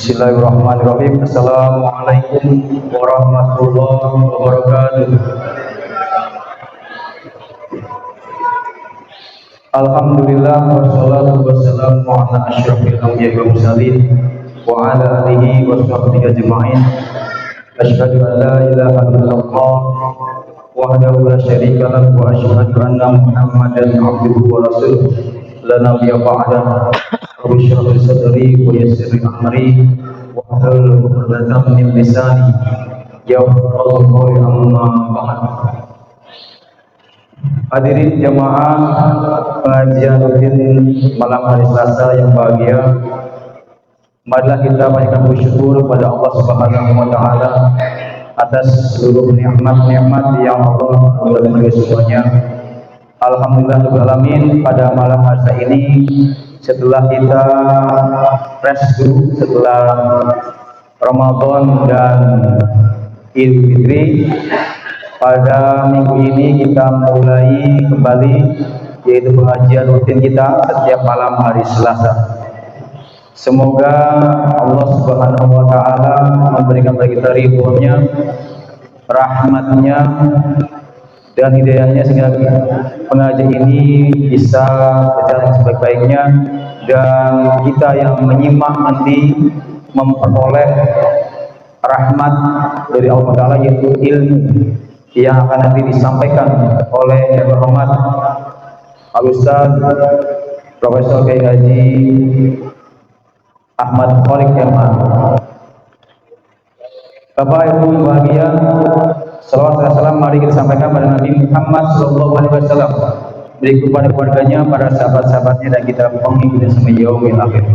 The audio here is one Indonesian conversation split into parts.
Bismillahirrahmanirrahim. Assalamualaikum warahmatullahi wabarakatuh. Alhamdulillah wassalatu wassalamu ala asyrafil anbiya'i wal mursalin wa ala alihi wa sahbihi ajma'in. Asyhadu an la ilaha illallah wahdahu la syarika lahu wa asyhadu anna Muhammadan abduhu wa rasuluh. La nabiyya ba'dahu. Rabbi shrah li sadri wa yassir li amri wahlul 'uqdatam min lisani yafqahu qawli, amma ba'd. Hadirin jamaah kajian rutin malam hari Selasa yang bahagia, marilah kita panjatkan bersyukur kepada Allah Subhanahu wa taala atas seluruh nikmat-nikmat yang Allah berikan semuanya. Alhamdulillah alamin, pada malam hari ini setelah kita rest dulu setelah Ramadan dan Idul Fitri, pada minggu ini kita mulai kembali, yaitu pengajian rutin kita setiap malam hari Selasa. Semoga Allah Subhanahu wa taala memberikan bagi kita ridhonya, rahmatnya dan hidayahnya sehingga pengajian ini bisa berjalan sebaik-baiknya, dan kita yang menyimak nanti memperoleh rahmat dari Allah Ta'ala, yaitu ilmu yang akan nanti disampaikan oleh Yang Terhormat Al-Ustaz Profesor Kiai Haji Ahmad Thorik Herman. Bapak Ibu yang bahagia, salawat dan salam mari kita sampaikan pada Nabi Muhammad SAW, berikut pada keluarganya, para sahabat-sahabatnya, dan kita pengikutnya sampai yaumil akhir.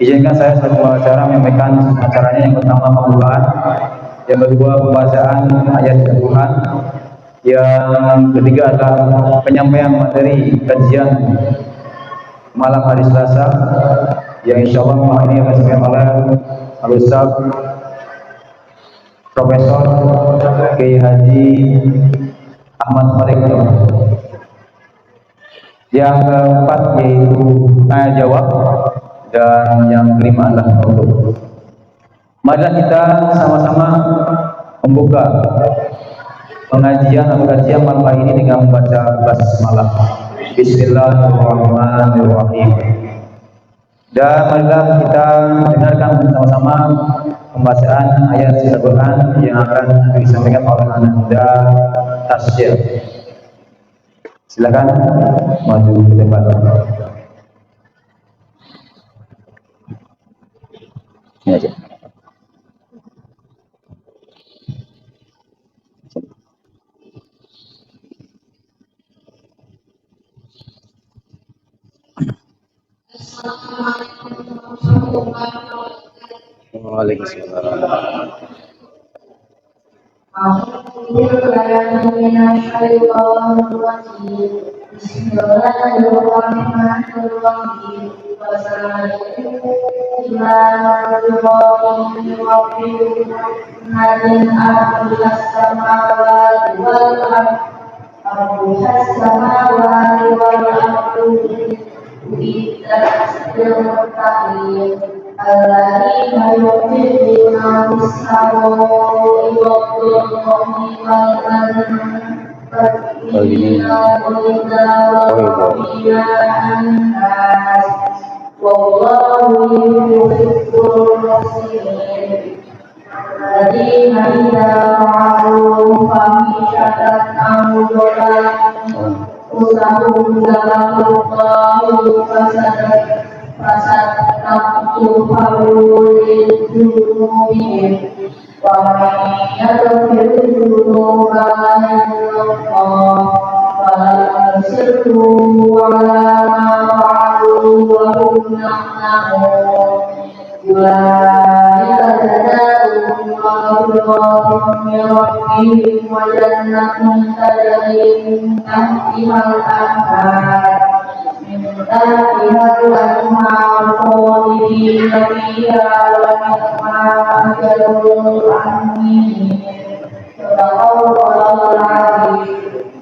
Izinkan saya sebagai pengacara menyampaikan acaranya. Yang pertama pembukaan, yang kedua pembacaan ayat Al-Quran, yang ketiga adalah penyampaian materi kajian malam hari Selasa yang insya Allah malam ini akan disampaikan oleh Al-Ustaz Profesor Kiai Haji Ahmad Thorik. Yang keempat yaitu tanya jawab, dan yang kelima adalah penutup. Marilah kita sama-sama membuka pengajian atau kajian malam hari ini dengan membaca basmalah. Bismillahirrahmanirrahim. Dan marilah kita dengarkan bersama-sama pembacaan ayat Al-Quran yang akan disampaikan oleh Ananda Tasya. Silakan maju ke depan. Ini aja. Waalaikumsalam.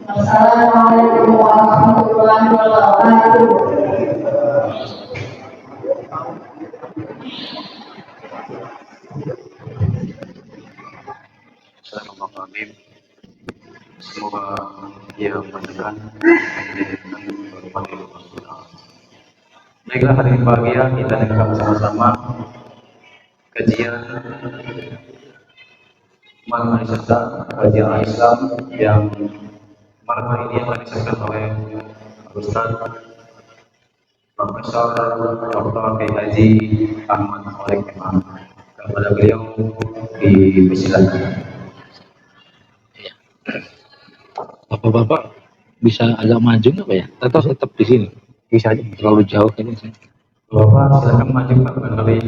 Assalamualaikum warahmatullahi wabarakatuh. Semoga dia memberikan baiklah, hari ini bahagia kita dengarkan bersama-sama kajian malam hari Selasa, kajian Islam yang malam hari ini akan disampaikan oleh Ustaz Profesor Dr. Haji Ahmad Oleh Kemang. Kepada beliau dipersilakan. Bapak-bapak bisa agak maju nggak Pak ya? Atau tetap di sini? Bisa aja, terlalu jauh ini. Bapak silakan maju Pak, barangkali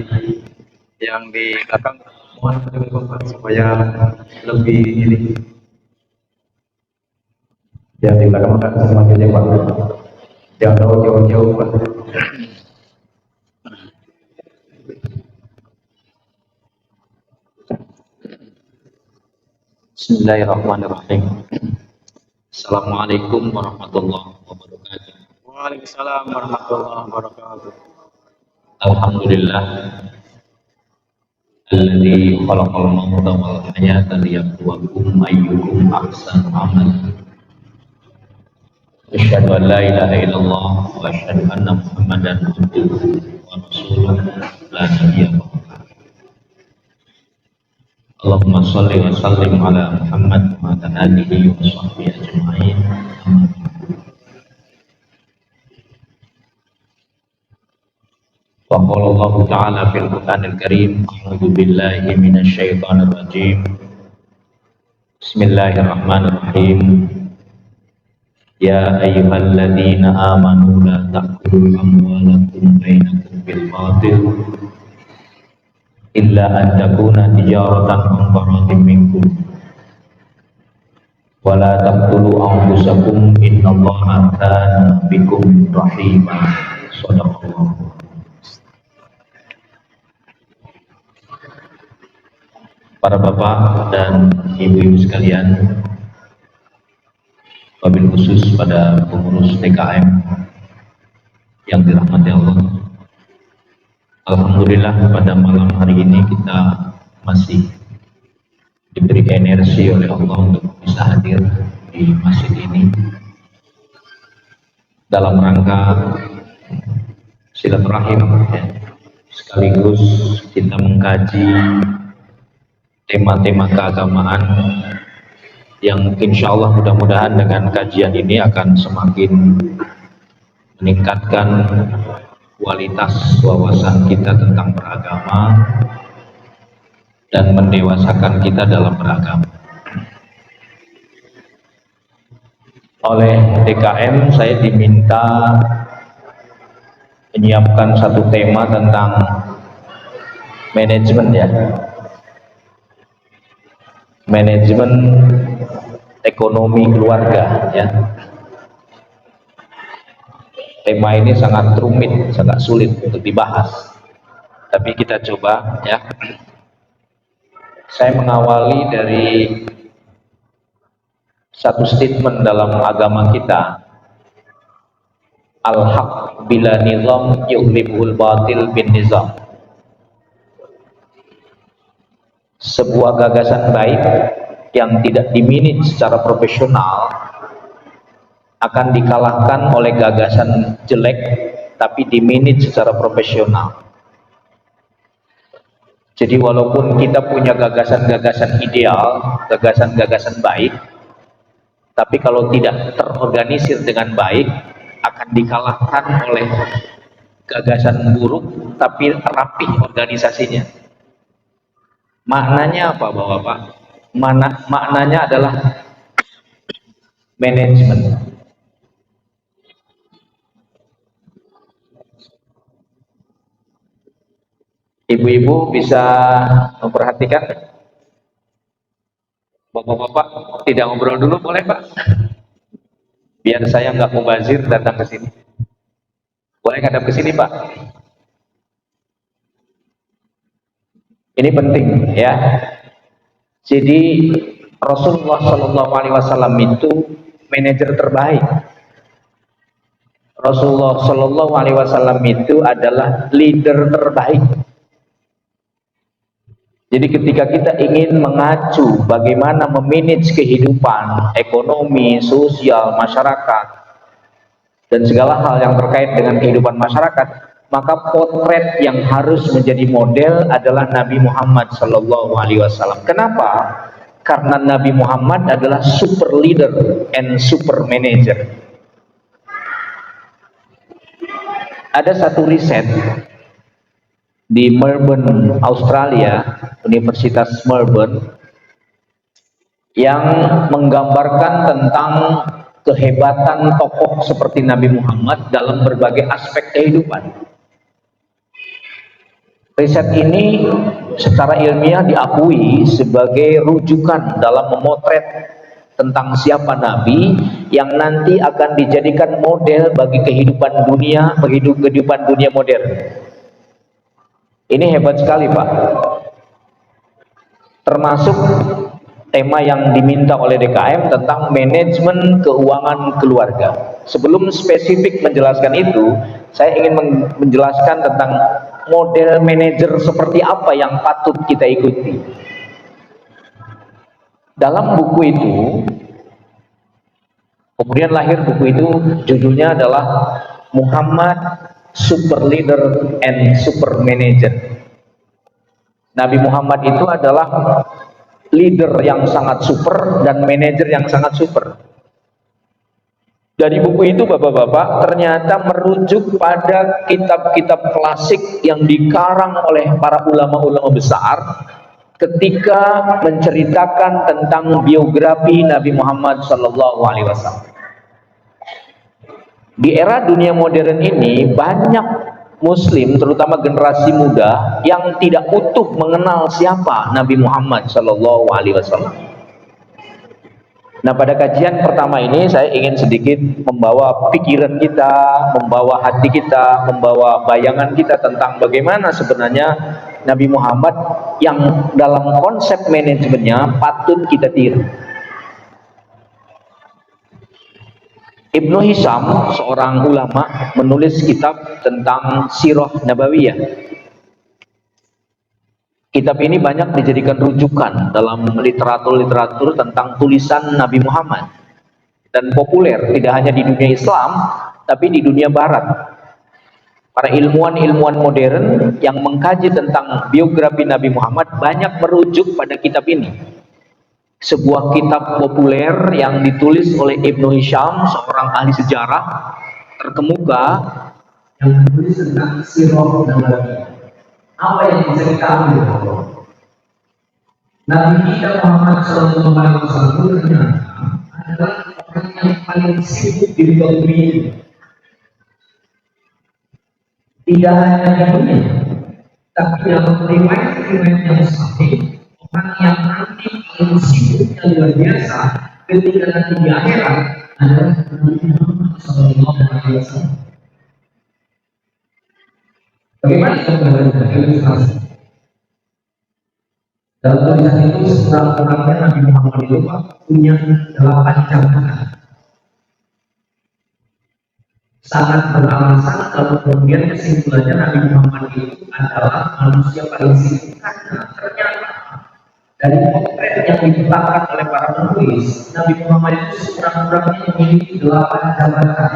yang di belakang mohon maju Pak supaya lebih ini. Yang di belakang Pak maju aja Pak. Jangan terlalu jauh-jauh Pak. Bismillahirrahmanirrahim. Assalamualaikum warahmatullahi wabarakatuh. Waalaikumsalam warahmatullahi wabarakatuh. Alhamdulillah alladzi khalaqal mauta wal hayata liyabluwakum ayyukum ahsanu amala. Asyhadu an la ilaha illallah wa asyhadu anna Muhammadan abduhu wa rasuluh la nabiyya ba'dahu. Allahumma shalli wa sallim ala Muhammad wa ala alihi wa sahbihi ajma'in. Wa qala Allah ta'ala fil Qur'anil Karim, a'udzu billahi minasy syaithanir rajim. Bismillahirrahmanirrahim. Ya ayyuhalladzina amanu la ta'kulu amwalakum bainakum bil batil illa an takuna tijaratan an taradin minkum wa la taqtulu anfusakum innallaha kana bikum rahima. Shadaqallah. Para bapak dan ibu-ibu sekalian, wabil khusus pada pengurus TKM yang dirahmati Allah, alhamdulillah pada malam hari ini kita masih diberi energi oleh Allah untuk bisa hadir di masjid ini dalam rangka silaturahim, sekaligus kita mengkaji tema-tema keagamaan yang insya Allah mudah-mudahan dengan kajian ini akan semakin meningkatkan kualitas wawasan kita tentang beragama dan mendewasakan kita dalam beragama. Oleh DKM saya diminta menyiapkan satu tema tentang manajemen ya. Manajemen ekonomi keluarga ya. Tema ini sangat rumit, sangat sulit untuk dibahas. Tapi kita coba ya. Saya mengawali dari satu statement dalam agama kita. Al-haq bila nizam yughlibul batil bin nizam. Sebuah gagasan baik yang tidak dimanage secara profesional akan dikalahkan oleh gagasan jelek tapi dimanage secara profesional. Jadi walaupun kita punya gagasan-gagasan ideal, gagasan-gagasan baik, tapi kalau tidak terorganisir dengan baik akan dikalahkan oleh gagasan buruk tapi rapih organisasinya. Maknanya apa Bapak? Maknanya adalah manajemen. Ibu-ibu bisa memperhatikan. Bapak-bapak tidak ngobrol dulu boleh Pak? Biar saya nggak mubazir datang ke sini. Boleh ngadap ke sini Pak? Ini penting ya. Jadi Rasulullah Shallallahu Alaihi Wasallam itu manajer terbaik. Rasulullah Shallallahu Alaihi Wasallam itu adalah leader terbaik. Jadi ketika kita ingin mengacu bagaimana memanage kehidupan, ekonomi, sosial, masyarakat, dan segala hal yang terkait dengan kehidupan masyarakat, maka potret yang harus menjadi model adalah Nabi Muhammad SAW. Kenapa? Karena Nabi Muhammad adalah super leader and super manager. Ada satu riset di Melbourne, Australia, Universitas Melbourne, yang menggambarkan tentang kehebatan tokoh seperti Nabi Muhammad dalam berbagai aspek kehidupan. Riset ini secara ilmiah diakui sebagai rujukan dalam memotret tentang siapa Nabi yang nanti akan dijadikan model bagi kehidupan dunia modern. Ini hebat sekali, Pak. Termasuk tema yang diminta oleh DKM tentang manajemen keuangan keluarga. Sebelum spesifik menjelaskan itu, saya ingin menjelaskan tentang model manajer seperti apa yang patut kita ikuti. Dalam buku itu, kemudian lahir buku itu, judulnya adalah Muhammad Super Leader and Super Manager. Nabi Muhammad itu adalah leader yang sangat super dan manajer yang sangat super. Dari buku itu, bapak-bapak, ternyata merujuk pada kitab-kitab klasik yang dikarang oleh para ulama-ulama besar ketika menceritakan tentang biografi Nabi Muhammad SAW. Di era dunia modern ini, banyak Muslim, terutama generasi muda, yang tidak utuh mengenal siapa Nabi Muhammad SAW. Nah, pada kajian pertama ini saya ingin sedikit membawa pikiran kita, membawa hati kita, membawa bayangan kita tentang bagaimana sebenarnya Nabi Muhammad yang dalam konsep manajemennya patut kita tiru. Ibnu Hisham, seorang ulama, menulis kitab tentang Sirah Nabawiyah. Kitab ini banyak dijadikan rujukan dalam literatur-literatur tentang tulisan Nabi Muhammad, dan populer tidak hanya di dunia Islam tapi di dunia Barat. Para ilmuwan-ilmuwan modern yang mengkaji tentang biografi Nabi Muhammad banyak merujuk pada kitab ini. Sebuah kitab populer yang ditulis oleh Ibnu Hisham, seorang ahli sejarah terkemuka, yang menulis tentang Sirah Nabawiyah. Apa yang bisa kita ambil? Nabi kita Muhammad SAW adalah orang yang paling sibuk di dunia ini. Tidak hanya di dunia, tapi dalam riwayat-riwayat yang sahih, orang yang nanti paling sibuknya luar biasa ketika nanti di akhirat adalah Nabi Muhammad SAW. Bagaimana kita ilustrasi? Dalam tulisan itu sekurang-kurangnya Nabi Muhammad itu punya 8 jabatan. Sangat beralasan kalau kemudian kesimpulannya Nabi Muhammad itu adalah manusia paling sibuk, karena ternyata dari potret yang ditetapkan oleh para penulis, Nabi Muhammad itu sekurang-kurangnya memiliki 8 jabatan.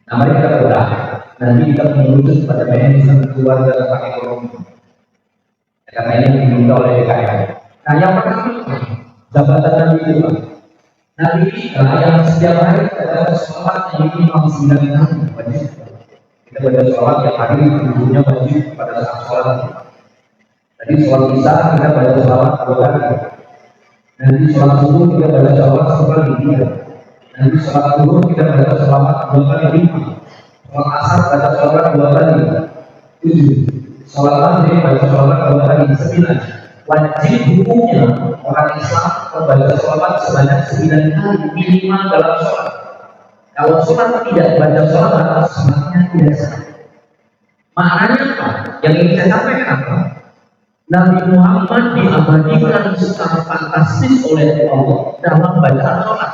Nah, mari kita bedah. Nanti kita menuju pada manajemen keluarga tentang ekonomi. Karena ini diminta oleh DKM. Nah, yang pertama, jabatan Nabi itu, Nabi yang setiap hari adalah sholat yang minimal 9 kali wajib. Kita baca sholat yang hari tujuhnya wajib pada saat sholat. Tadi sholat isya kita baca sholat 2 kali. Nanti sholat subuh kita baca sholat 1 kali. Nanti sholat zuhur kita baca sholat 2 kali 5. Sholat asar baca sholat 2 kali 7. Sholat maghrib baca sholat 2 kali 9. Wajib hukumnya orang Islam membaca sholat sebanyak 9 kali minimal dalam sholat. Kalau sholat tidak baca sholat, sholatnya tidak sah. Maknanya apa? Yang ingin saya sampaikan apa? Nabi Muhammad diabadikan secara fantastis oleh Allah dalam bacaan sholat.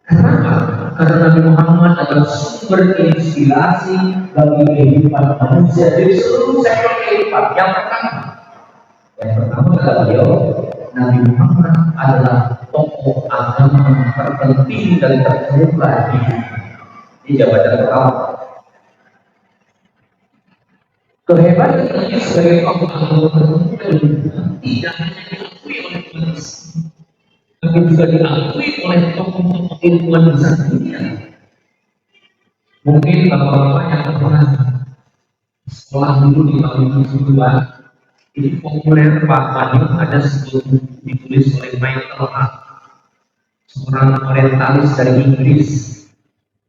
Kenapa? Karena Nabi Muhammad adalah sumber inspirasi bagi kehidupan manusia. Jadi seluruh sektor kehidupan apa? Yang pertama kata beliau, Nabi Muhammad adalah tokoh agama terpenting dan terkemuka di jabatan pertama. Kehebatan Nabi sebagai tokoh agama terkemuka tidak hanya diakui oleh manusia, tapi juga diakui oleh tokoh-tokoh ilmuwan besar dunia. Mungkin bapak-bapak yang pernah sekolah dulu di tahun 70-an itu populer Pak Manu, ada sebuah buku ditulis oleh Michael Hart, seorang orientalis dari Inggris.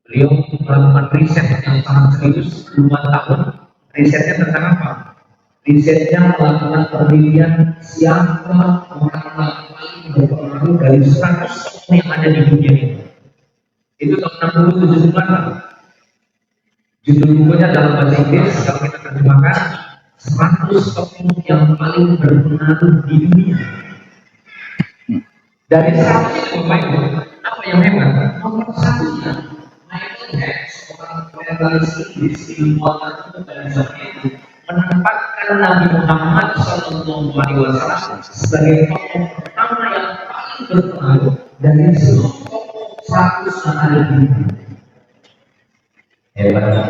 Beliau melakukan riset yang sangat serius 2 tahun. Risetnya tentang apa? Risetnya melakukan penelitian siapa orang-orang paling berpengaruh dari 100 tokoh yang ada di dunia ini. Itu tahun 60-70-an. Judul bukunya dalam bahasa Inggris, kalau kita terjemahkan, 100 tokoh yang paling berpengaruh di dunia. Dari 100 itu apa yang hebat? Nomor 1-nya Michael Hart, seorang orientalis Inggris ilmuwan tertentu dari zaman itu, menempatkan Nabi Muhammad SAW sebagai tokoh pertama yang paling berpengaruh dari seluruh tokoh 100 yang ada di dunia. Hebat.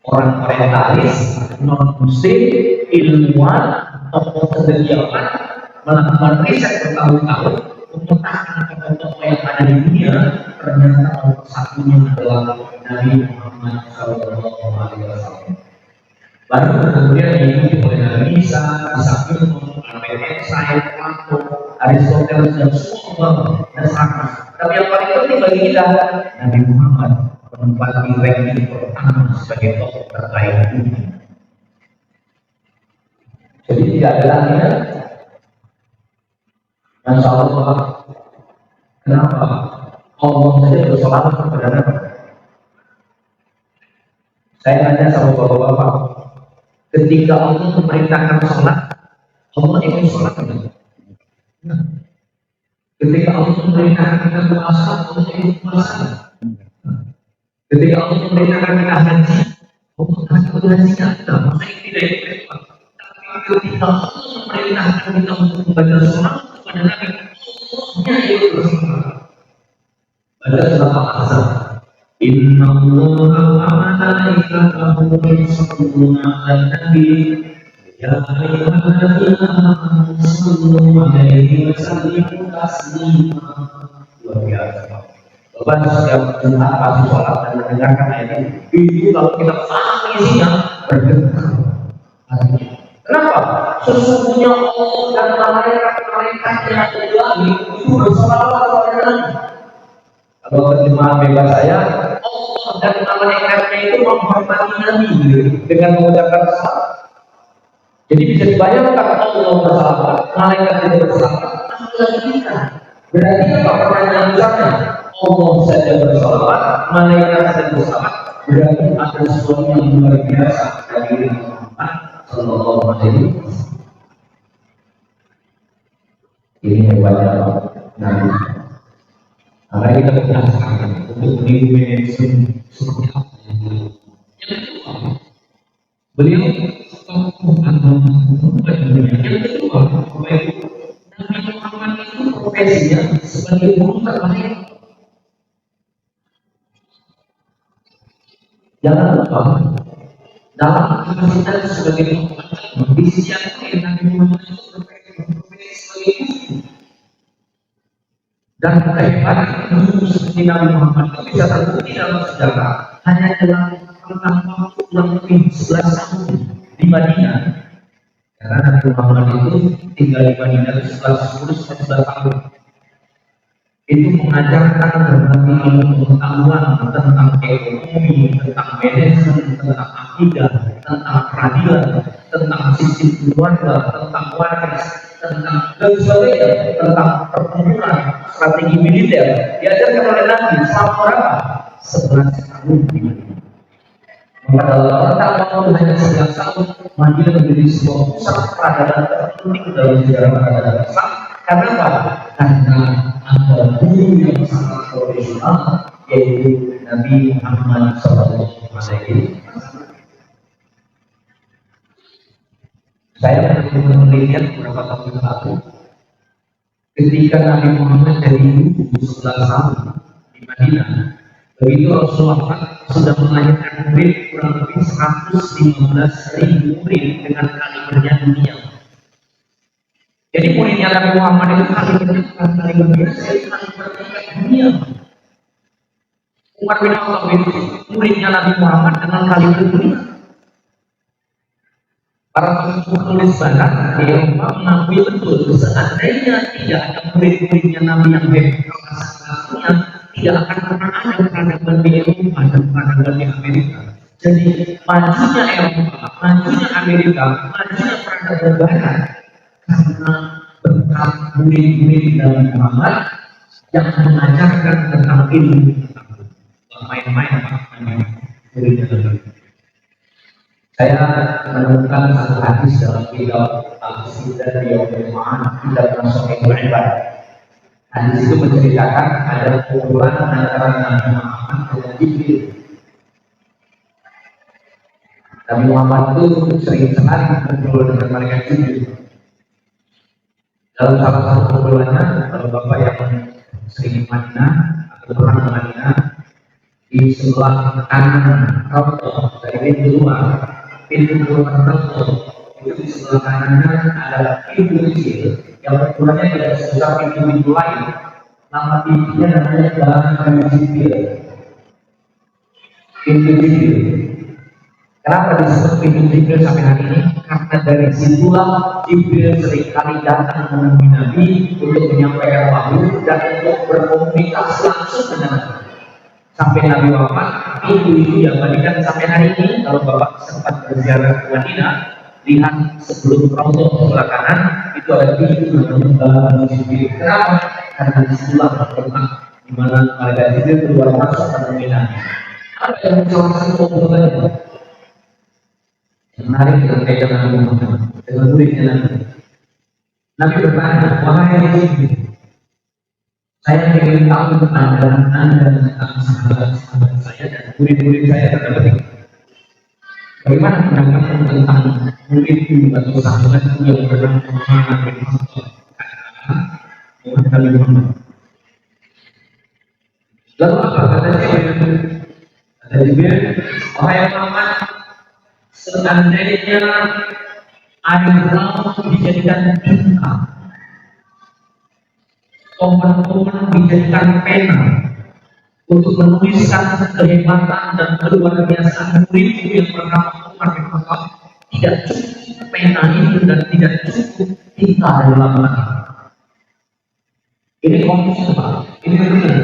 Orang orientalis, non-muslim, ilmuwan, tokoh cendekiawan melakukan riset bertahun-tahun memetakan tokoh-tokoh yang ada di dunia, ternyata nomor 1-nya adalah Nabi Muhammad SAW. Baru kemudian diikuti oleh Nabi Isa, Ibnu, Albert Einstein, Plato, Aristoteles dan semua dan Socrates. Tapi yang paling penting bagi kita, Nabi Muhammad menempati ranking pertama sebagai tokoh terbaik dunia. Jadi tidak ada lagi ya. Masya Allah. Kenapa? Allah saja bersolawat kepada Nabi. Saya tanya sama bapak-bapak, ketika Allah memerintahkan sholat, Allah ikut sholat tidak? Ketika Allah memerintahkan kita puasa, Allah ikut puasa. Ketika Allah memerintahkan kita haji, Allah ikut hajinya kita, masa ini tidak ikut sholat. Tapi ketika Allah memerintahkan kita untuk membaca sholat kepada Nabi, Allahnya ikut bersolat. Baca surat Al-Ahzab. Inna Allaha wa malaikatahu yusholluna 'alan nabi ya ayyuhalladzina amanu shallu 'alaihi wa sallimu taslima. Luar biasa. Bapak setiap Jumat pasti sholat dan mendengarkan ayat ini. Itu kalau kita paham isinya bergetar. Kenapa? Sesungguhnya Allah dan malaikat-malaikat yang ada di langit itu bersolawat kepada Nabi. Kalau terjemahan bebas saya, Allah dan malaikatnya itu menghormati Nabi dengan mengucapkan salam. Jadi bisa dibayangkan Allah bersalawat, malaikat itu bersalawat, apalagi kita. Berarti apa pertanyaan besarnya? Allah saja bersalawat, malaikat saja bersalawat, berarti ada sesuatu yang luar biasa dari Muhammad Sallallahu Alaihi Wasallam. Ini hebatnya Nabi. Maka kita penasaran untuk meniru manajemen seperti apa yang beliau. Yang kedua, beliau tokoh agama dunia. Yang kedua, Nabi Muhammad itu profesinya sebagai guru terbaik. Jangan lupa dalam kapasitas sebagai tokoh agama di sisi yang lain Nabi Muhammad itu berprofesi sebagai guru. Dan kehebatan guru seperti Nabi Muhammad itu bisa terbukti dalam sejarah hanya dalam rentang waktu kurang lebih 11 tahun di Madinah. Karena Nabi Muhammad itu tinggal di Madinah 10-11 tahun. Itu mengajarkan berbagai ilmu pengetahuan tentang ekonomi, tentang manajemen, tentang akidah, tentang peradilan, tentang sistem keluarga, tentang waris, tentang dan sebagainya, tentang pertempuran, strategi militer. Diajarkan oleh Nabi selama berapa? 11 tahun di Madinah. Maka dalam rentang waktu hanya 11 tahun, Madinah menjadi sebuah pusat peradaban terpenting dalam sejarah peradaban Islam. Karena apa? Karena ada guru yang sangat profesional, yaitu Nabi Muhammad SAW. Saya pernah melihat beberapa tahun yang lalu ketika Nabi Muhammad dari 11 tahun di Madinah. Begitu Rasulullah sudah melahirkan murid kurang lebih 115.000 murid dengan kalibernya dunia. Jadi muridnya Nabi Muhammad itu kalibernya bukan kaliber biasa, itu kaliber tingkat dunia. Umar bin Khattab itu muridnya Nabi Muhammad dengan kaliber dunia. Para penulis barat di Eropa mengakui betul seandainya tidak ada murid-muridnya Nabi yang hebat, tidak akan pernah ada peradaban di Eropa dan peradaban di Amerika. Jadi majunya Eropa, majunya Amerika, majunya peradaban barat karena berkat murid-murid Nabi Muhammad yang mengajarkan tentang ilmu, main-main murid Nabi. Saya menemukan satu hadis dalam kitab Al-Sidah Yaumul Ma'ad, kitab Sahih Al-Ibad. Hadis itu menceritakan ada kumpulan antara Nabi Muhammad dengan Jibril. Nabi Muhammad itu sering sekali berkumpul dengan malaikat Jibril. Dalam salah satu kumpulannya, kalau Bapak yang sering di Madinah atau pernah ke Madinah, di sebelah kanan Raudhah dari pintu luar, pintu keluar Raudhah itu di sebelah kanannya adalah pintu kecil yang ukurannya tidak sebesar pintu-pintu lain. Nama pintunya namanya Bab Jibril. Pintu Jibril. Kenapa disebut pintu Jibril sampai hari ini? Karena dari situlah Jibril seringkali datang menemui Nabi untuk menyampaikan wahyu dan untuk berkomunikasi langsung dengan Nabi. Sampai Nabi wafat, pintu itu diabadikan sampai hari ini. Kalau Bapak sempat berziarah ke Madinah, lihat sebelum Raudhah sebelah kanan itu ada pintu namanya Jibril. Kenapa? Karena disitulah tempat di mana malaikat Jibril keluar masuk dan menemui. Apa yang salah satu kumpulannya? Yang menarik dengan kaitan Nabi Muhammad dengan muridnya Nabi. Nabi bertanya, wahai Jibril, saya ingin tahu pandangan Anda tentang sahabat-sahabat saya dan murid-murid saya terhadap bagaimana pendapat tentang murid atau sahabat yang bernama Umar bin Khattab Nabi Muhammad. Lalu apa kata Jibril? Kata Jibril, wahai Muhammad, seandainya air laut dijadikan tinta, toman-toman dijadikan pena untuk menuliskan kehebatan dan keluar biasaan murid yang bernama Umar bin Khattab, tidak cukup pena itu dan tidak cukup tinta dari lapangan. Ini kondisi Pak, ini real.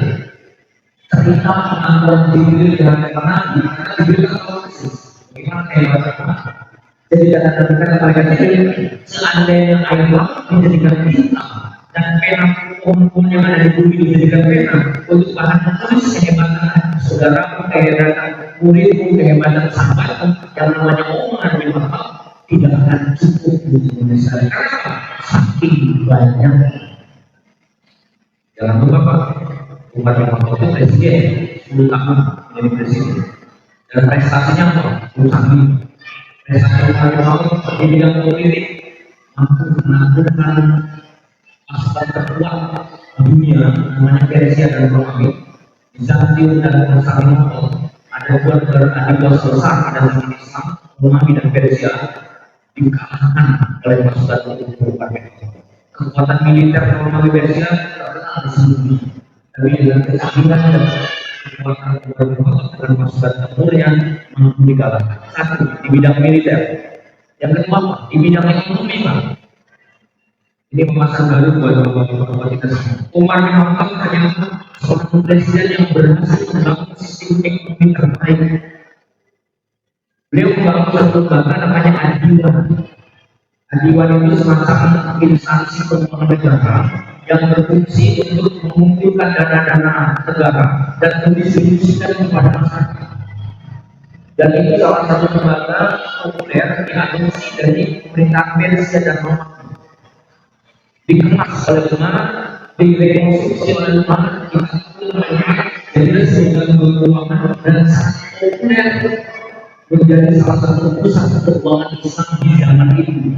Cerita pengakuan Jibril dengan Nabi, karena Jibril tahu persis bagaimana kehebatan. Jadi kata-kata mereka Jibril, seandainya air laut dijadikan tinta dan pena kumpul yang ada di bumi dijadikan pena untuk bahan menulis kehebatan saudara, kehebatan muridmu, kehebatan sahabatmu yang namanya Umar bin Khattab tidak akan cukup untuk menyelesaikan. Karena saking banyak. Jangan lupa Pak, Umar bin Khattab itu presiden 10 tahun menjadi presiden dan prestasinya apa? 10 tahun. Prestasi Umar bin Khattab di bidang politik mampu menaklukkan pasukan terkuat dunia namanya Persia dan Romawi. Bizantium dan Konstantinopel ada dua besar pada zaman Islam, Romawi dan Persia, dikalahkan oleh pasukan Umar bin Khattab. Kekuatan militer Romawi Persia terkenal di seluruh dunia. Tapi dengan kecanggihan dan kekuatan Umar bin Khattab dan pasukan tempur yang mampu dikalahkan. Satu di bidang militer, yang kedua di bidang ekonomi Pak. Ini pemasaran baru buat kita semua. Umar bin Khattab ternyata seorang presiden yang berhasil membangun sistem ekonomi terbaik. Beliau membangun satu lembaga namanya Adiwan. Adiwan itu semacam instansi keuangan negara yang berfungsi untuk mengumpulkan dana-dana negara dan mendistribusikan kepada masyarakat. Dan ini salah satu lembaga populer diadopsi dari pemerintahan Persia dan Romawi. Dikemas oleh Umar, direkonstruksi oleh Umar, jadi sehingga keuangan dan populer menjadi salah satu pusat keuangan Islam di zaman itu.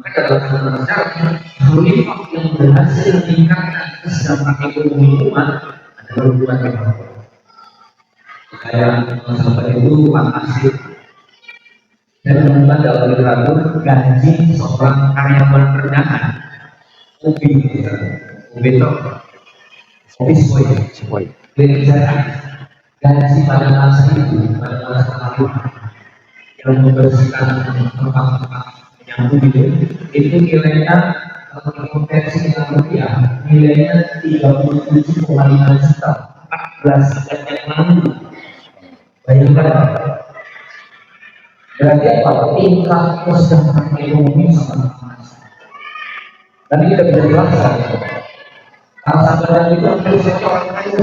Maka dalam sejarah khalifah yang berhasil meningkatkan kesejahteraan ekonomi umat adalah Umar bin Khattab. Kekayaan sahabat itu fantastis. Dan menemukan dalam literatur gaji seorang karyawan perencanaan Ubi itu Spoy gaji pada masa itu, pada masa khalifah yang membersihkan tempat-tempat yang itu nilainya kalau dikonversi dengan rupiah nilainya 37,5 juta 14 abad yang lalu. Bayangkan, berarti apa? Tingkat kesejahteraan ekonomi sangat tinggi. Tadi kita bisa jelaskan, sahabat itu hampir satu orang kaya.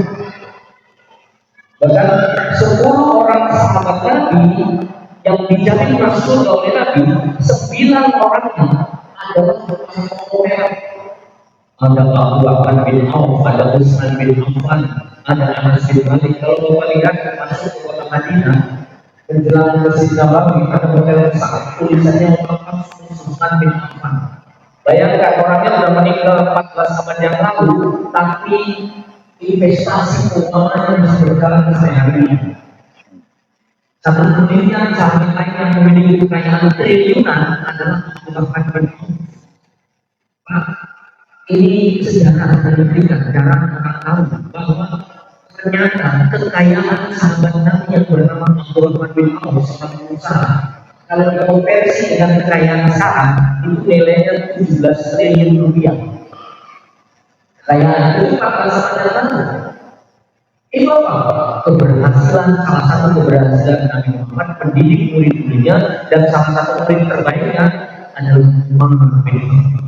Bahkan 10 orang sahabat Nabi yang dijamin masuk oleh Nabi, 9 orangnya adalah orang. Ada Abu Bakar bin Auf, ada Utsman bin Affan, ada Anas bin Malik. Kalau Bapak lihat masuk ke kota Madinah, menjelang Masjid Nabawi ada hotel besar, tulisannya Utsman bin Affan. Bayangkan orangnya sudah meninggal 14 abad yang lalu, tapi investasi keuangannya masih berjalan sehari-hari. Satu penelitian sahabat lain yang memiliki kekayaan triliunan adalah Utsman bin Affan. Ini sejarah yang diberikan, jarang orang tahu bahwa ternyata kekayaan sahabat Nabi yang bernama Abdurrahman bin Auf sebagai pengusaha, kalau dikonversi dengan kekayaan saat itu nilainya 17 triliun rupiah. Kekayaan itu 14 abad yang lalu. Itu apa? Keberhasilan, salah satu keberhasilan Nabi Muhammad pendidik murid-muridnya, dan salah satu murid terbaiknya adalah Muhammad bin Khattab.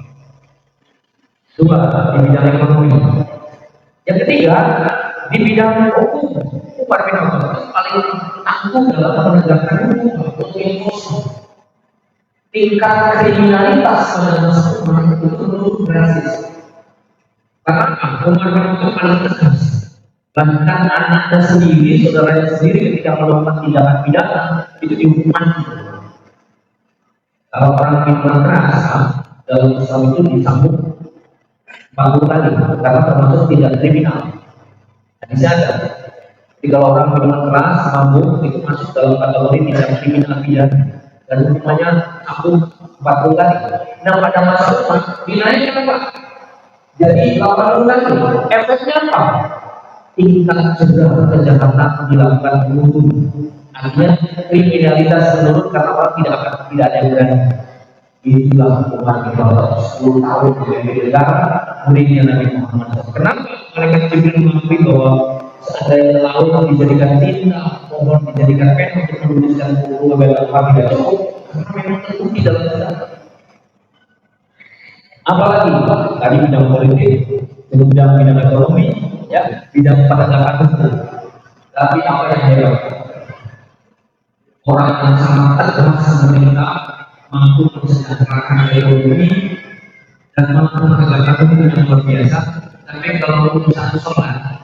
Dua, di bidang ekonomi. Yang ketiga, di bidang hukum. Umar bin Khattab paling tangguh dalam menegakkan hukum. Tingkat kriminalitas pada masa Umar itu menurun drastis. Karena Umar bin Khattab paling tegas. Bahkan anaknya sendiri, saudaranya sendiri ketika melakukan tindakan pidana itu dihukuman. Kalau orang minuman keras dalam Islam itu disambut 40 kali karena termasuk tidak kriminal. Bisa ada. Jadi kalau orang minuman keras, mabuk itu masuk dalam kategori tidak kriminal pidana dan hukumannya aku 40 kali. Nah pada masa Umar dinaikkan Pak. Jadi 80 kali. Efeknya apa? Tingkat cegah kejahatan dilakukan menurun. Artinya kriminalitas menurun karena orang tidak ada yang berani. Itulah Umar bin Khattab 10 tahun menjadi negara muridnya Nabi Muhammad. Kenapa malaikat Jibril mengakui bahwa seandainya laut dijadikan tinta, pohon dijadikan pen untuk menuliskan buku bela kami tidak cukup, karena memang terbukti dalam sejarah. Apalagi tadi bidang politik, bidang ekonomi, ya bidang penegakan hukum. Tapi apa yang hebat? Orang yang sangat tegas meminta mampu mensejahterakan ekonomi dan mampu menegakkan hukum yang luar biasa. Tapi kalau urusan sholat,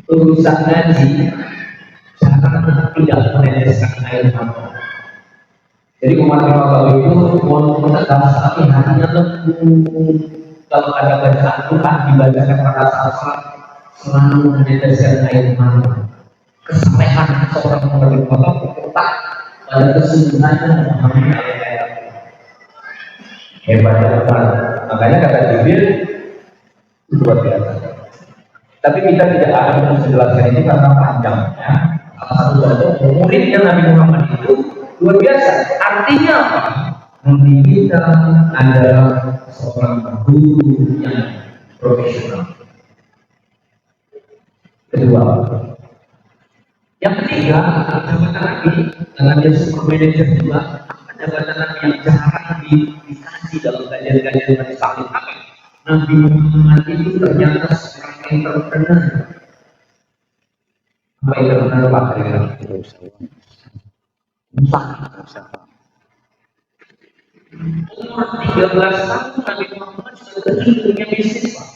urusan ngaji, jangan tidak meneteskan air mata. Jadi Umar bin Khattab itu walaupun tegas tapi hatinya lembut. Kalau ada bacaan Tuhan dibacakan pada saat sholat selalu meneteskan air mata. Kesalehan seorang Umar bin Khattab terletak pada kesungguhannya memahami ayat-ayat. Hebatnya Tuhan. Makanya kata Jibril luar biasa. Tapi kita tidak akan bisa menjelaskan ini karena panjang. Ya. Salah satu contoh muridnya Nabi Muhammad itu luar biasa. Artinya apa? Nabi kita adalah seorang guru yang profesional. Kedua, yang ketiga, jabatan Nabi karena dia super manager juga. Jabatan Nabi yang jarang dikaji dalam kajian-kajian Nabi Salih. Nabi Muhammad itu ternyata seorang entrepreneur. Apa entrepreneur Pak? Usaha. Umur 13 tahun Nabi Muhammad sudah terjun dunia bisnis Pak.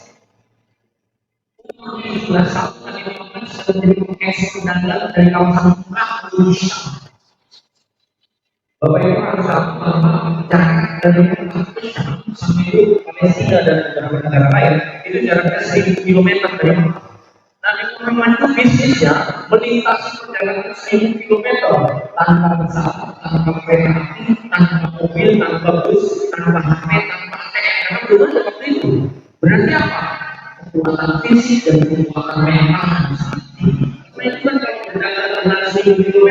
Umur 17 tahun Nabi Muhammad sudah menjadi pengekspor dagang dari kawasan Mekah menuju Syam. Bapak Ibu harus tahu bahwa cara dari sampai itu Palestina dan beberapa negara lain itu jaraknya 1000 km dari Mekah. Nabi Muhammad itu bisnisnya melintasi perjalanan 1000 km tanpa pesawat, tanpa kereta api, tanpa mobil, tanpa bus, tanpa HP, tanpa ATM. Karena belum ada waktu itu. Berarti apa? Kekuatan fisik dan kekuatan mental yang sangat tinggi. Karena itu kan kalau berjalan dengan 1000 km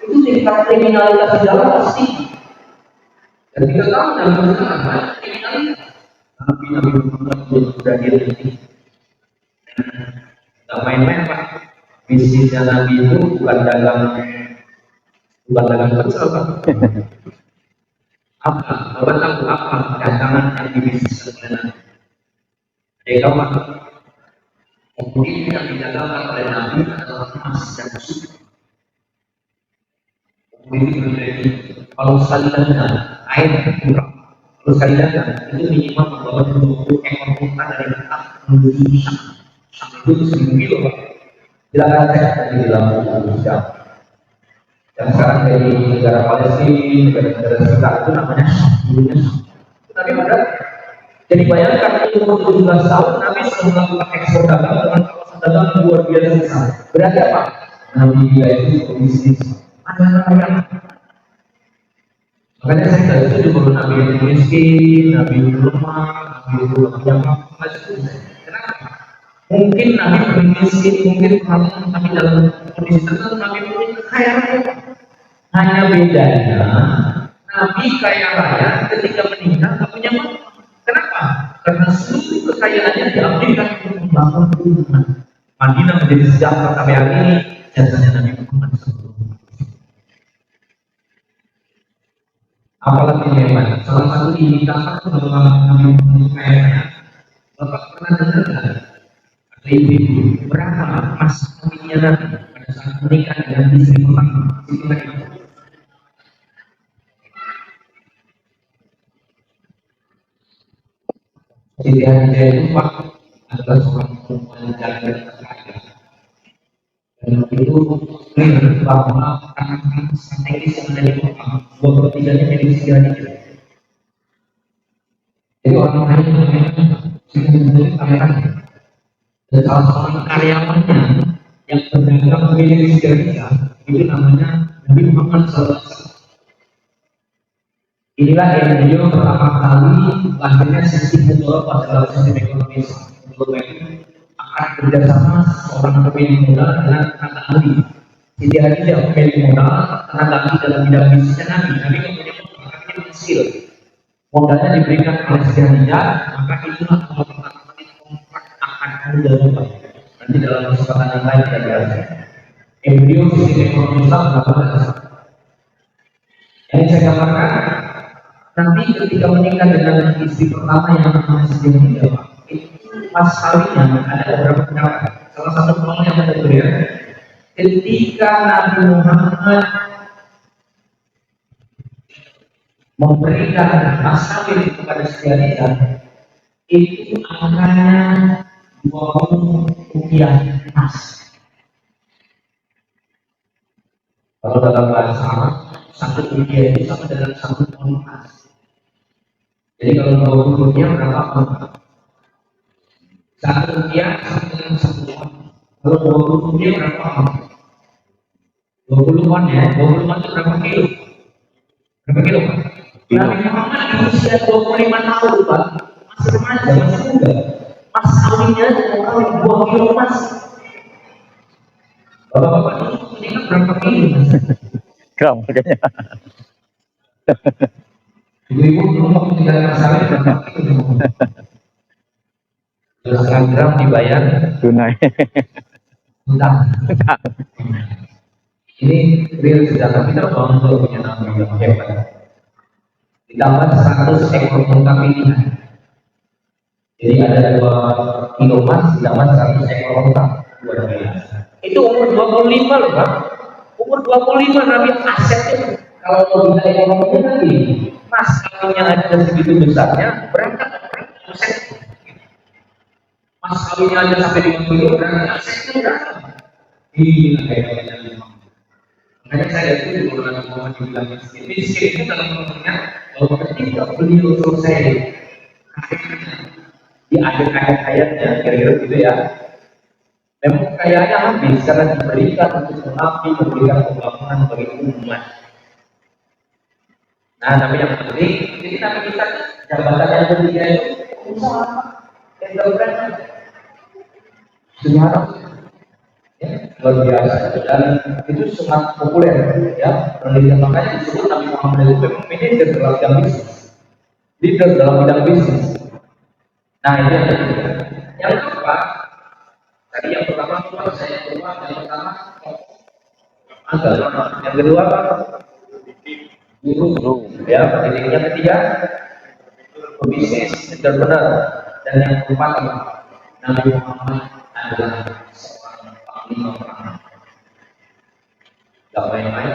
itu tingkat kriminalitas di dalam pasti. Dan kita tahu dalam sejarah banyak kriminalitas. Nabi Muhammad sudah ini. Gak main-main Pak. Bisnisnya Nabi itu bukan dagang pecel Pak. Apa? Bapak tahu apa dagangan yang dibisniskan oleh Nabi? Kamar. Kemudian yang didagangkan oleh Nabi adalah emas dan susu. Kemudian menjadi kalau salahnya air kurang. Kalau salahnya itu minimal membawa 20 ekor unta dari Mekah menuju Syam. Itu 1000 kilo Pak. Silakan cek di dalam buku Syam. Yang sekarang dari negara Palestina, negara sekitar itu namanya Syam. Tapi pada jadi bayangkan umur 17 tahun Nabi sudah melakukan ekspor dagang dengan kawasan dagang yang luar biasa besar. Berarti apa? Nabi dia itu bisnis. Ada yang makanya saya tahu itu dulu Nabi yang miskin, Nabi yang lemah, Nabi yang masuk. Kenapa? Mungkin Nabi miskin, mungkin kalau tapi dalam kondisi tertentu Nabi mungkin kaya raya. Hanya bedanya Nabi kaya raya ketika meninggal tak punya malu. Kenapa? Karena seluruh kekayaannya diambilkan untuk membangun rumah. Madinah menjadi sejahtera sampai hari ini. Jasanya Nabi Muhammad SAW. Apalagi hebat. Salah satu indikator bahwa Nabi Muhammad kaya. Bapak pernah dengar nggak? Ada ibu-ibu berapa mas kawinnya Nabi pada saat menikah dengan istri pertama? Siti Khadijah itu Pak adalah seorang perempuan yang terkaya. Dan itu clear bahwa anak-anak strategis yang ada di Mekah, 2/3-nya dari Siti Khadijah. Jadi orang lain Siti Khadijah pangeran. Dan salah seorang karyawannya yang berdagang milik Siti Khadijah itu namanya Nabi Muhammad SAW. Inilah yang beliau pertama kali lahirnya sisi mutlak pada sistem ekonomi global akan kerjasama seorang pemilik modal dengan tenaga ahli. Siti Khadijah pemilik modal, tenaga ahli dalam bidang bisnisnya Nabi. Nabi kemudian menggunakannya pensil. Modalnya diberikan oleh Siti Khadijah, maka itulah kontrak akan dilakukan. Nanti dalam kesempatan yang lain kita bahas. Beliau sistem ekonomi Islam berapa? Yang saya gambarkan. Nanti ketika menikah dengan istri pertama yang namanya Siti Khadijah, itu pas kawinnya ada beberapa pendapat. Salah satu pendapat yang ada itu ya, ketika Nabi Muhammad memberikan mas kawin kepada Siti Khadijah, itu angkanya 20 rupiah emas. Kalau dalam bahasa Arab, 1 rupiah itu sama dengan 1 ton emas. Jadi kalau 20 rupiah berapa ton? 1 rupiah sama dengan 1 ton. Kalau 20 rupiah berapa ton? 20 ton ya, 20 ton itu berapa kilo? Berapa kilo Pak? Nabi Muhammad di usia 25 tahun Pak, masih remaja, masih muda. Mas kawinnya mau kawin 2 kilo emas. Bapak-bapak itu menikah berapa kilo Mas? Gram kayaknya. Ibu-ibu belum tinggal masalah berapa kilo? 2,5 gram dibayar Tunai. utang. Ini real sedangkan kita bangun dulu punya Nabi yang hebat. Ditambah 100 ekor unta pilihan. Jadi ada 2 kilo emas ditambah 100 ekor unta. Luar biasa. Itu umur 25 loh Pak. Umur 25 Nabi asetnya. Kalau mau bisa ekonominya nanti mas kawinnya ada segitu besarnya berangkat aset. Mas kawinnya aja sampai 5 kilo berangkat asetnya berapa? Gila kayaknya. Makanya saya itu di bulan Muhammad dibilang miskin itu dalam pengertian Kalau ketika beliau selesai di akhir-akhir hayatnya, kira-kira gitu ya, memang kayaknya habis karena diberikan untuk mengabdi, memberikan pembangunan bagi umat. Nah, tapi yang penting, jadi Nabi Isa jabatan yang ketiga itu usaha yang berat, sejarah, ya, luar biasa dan itu sangat populer, ya. Penelitian makanya disebut Nabi Muhammad itu memang manajer dalam bidang bisnis, leader dalam bidang bisnis. Nah, itu yang ketiga. Yang keempat, tadi yang pertama saya keluar, yang pertama agama, yang kedua guru, ya. Yang ketiga pebisnis benar-benar, dan yang keempat Nabi Muhammad adalah seorang panglima perang. Gak main-main.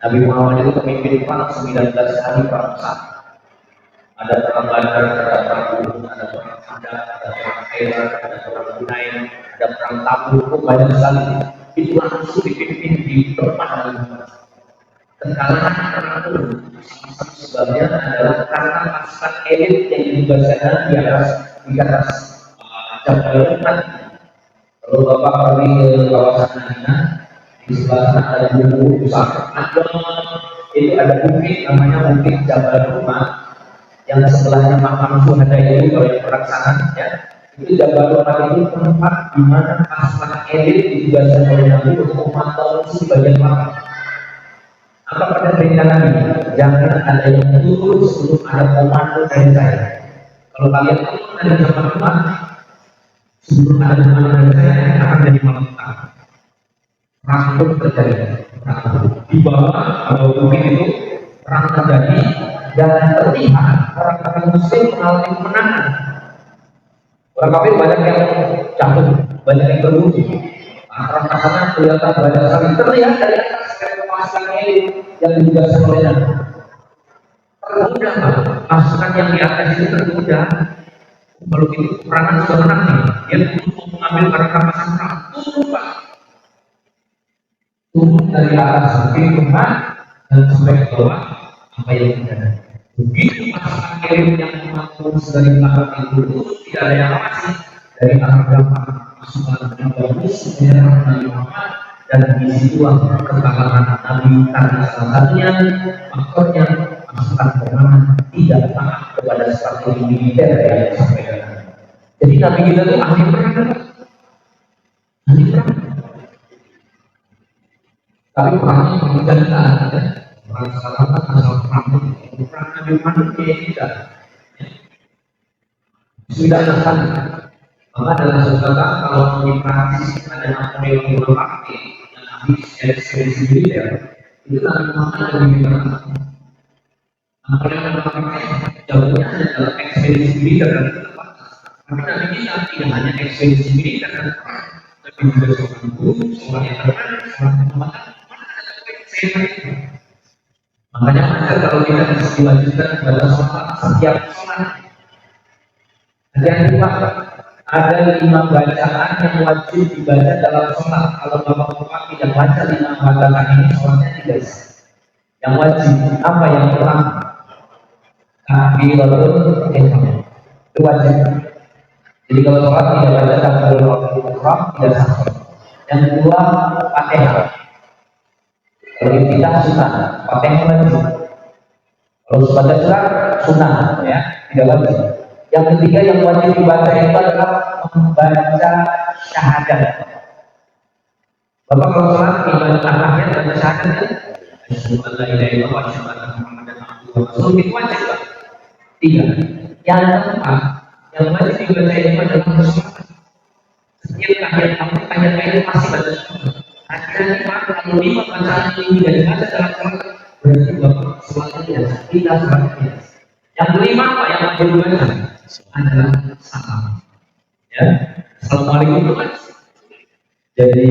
Nabi Muhammad itu pemimpin perang 19 hari perang. Ada perang Badar, ada perang Uhud, ada perang Khandaq, ada perang Khaybar, ada perang Hunain, ada perang Tabuk, banyak sekali. Itu langsung dipimpin di depan Nabi Muhammad. Kekalahan perang itu sebabnya adalah karena pasukan elit yang ditugaskan di atas Jabal Uhud. Kalau Bapak pergi ke kawasan Madinah, di sebelah sana ada gunung besar, itu ada bukit namanya Bukit Jabal Uhud, yang sebelahnya makam Syuhada itu, kalau yang perang sana, ya, itu Jabal Uhud itu tempat di mana pasukan elit ditugaskan oleh Nabi untuk memantau musuh bagian makam. Apa pada rencana ini? Jangan ada yang turun sebelum ada komando dari saya. Kalau kalian turun dari Jabal Uhud sebelum ada komando dari saya, akan jadi malam-malam. Perang pun terjadi. Di bawah bukit itu perang terjadi dan terlihat orang-orang Muslim mengalami kemenangan. Orang kafir banyak yang jatuh, banyak yang terbunuh. Orang sana kelihatan banyak sekali. Terlihat dari atas pasukan elit yang ditugaskan oleh Nabi. Termudah, pasukan yang di atas itu termudah. Kalau itu perangan sudah menang nih, dia untuk mengambil barang rampasan perang. Turun dari atas bukit rumah dan sampai ke bawah apa yang terjadi. Begitu pasukan elit yang mampu dari belakang itu tidak ada yang masih dari arah belakang pasukan yang bagus menyerang Nabi Muhammad, dan disitulah kekalahan Nabi karena salah satunya faktornya pasukan pemenang tidak taat kepada strategi militer yang disampaikan. Jadi Nabi kita itu ahli perang, ahli perang. Tapi perangnya menjadikan perang sekarang asal perang Nabi Muhammad tidak sudah datang. Maka dalam sejarah kalau di Prancis ada Napoleon Bonaparte yang habis ekspedisi militer, itu Nabi Muhammad lebih berperang. Napoleon Bonaparte jauhnya adalah ekspedisi militer dan perang. Tapi Nabi kita tidak hanya ekspedisi militer dan perang, tapi juga seorang guru, seorang yang terkenal, seorang pembantu. Makanya kalau kita diwajibkan kepada sholat, setiap sholat ada 5 bacaan yang wajib dibaca dalam sholat. Kalau Bapak tidak baca 5 bacaan ini, sholatnya tidak sah. Yang wajib apa? Yang pertama, takbiratul ihram, itu wajib. Jadi kalau sholat tidak baca takbiratul ihram, tidak sah. Yang kedua, Fatihah. Kalau tidak sunnah, Fatihah wajib. Kalau baca surat sunnah, ya, tidak wajib. Yang ketiga yang wajib dibaca itu adalah membaca syahadat. Bapak kalau sholat ibadah tahiyat baca syahadat, asyhadu an la ilaha illallah wa asyhadu anna muhammadan abduhu wa rasuluh, itu wajib, Pak. 3. Yang keempat, yang wajib dibaca itu adalah bersolat. Setiap tahiyat kamu tahiyat pasti baca syahadat. Akhirnya kalau 5 bacaan ini tidak dibaca dalam sholat, berarti Bapak sholatnya tidak sah. Yang kelima apa yang wajib dibaca adalah salam. Ya, assalamualaikum itu kan. Jadi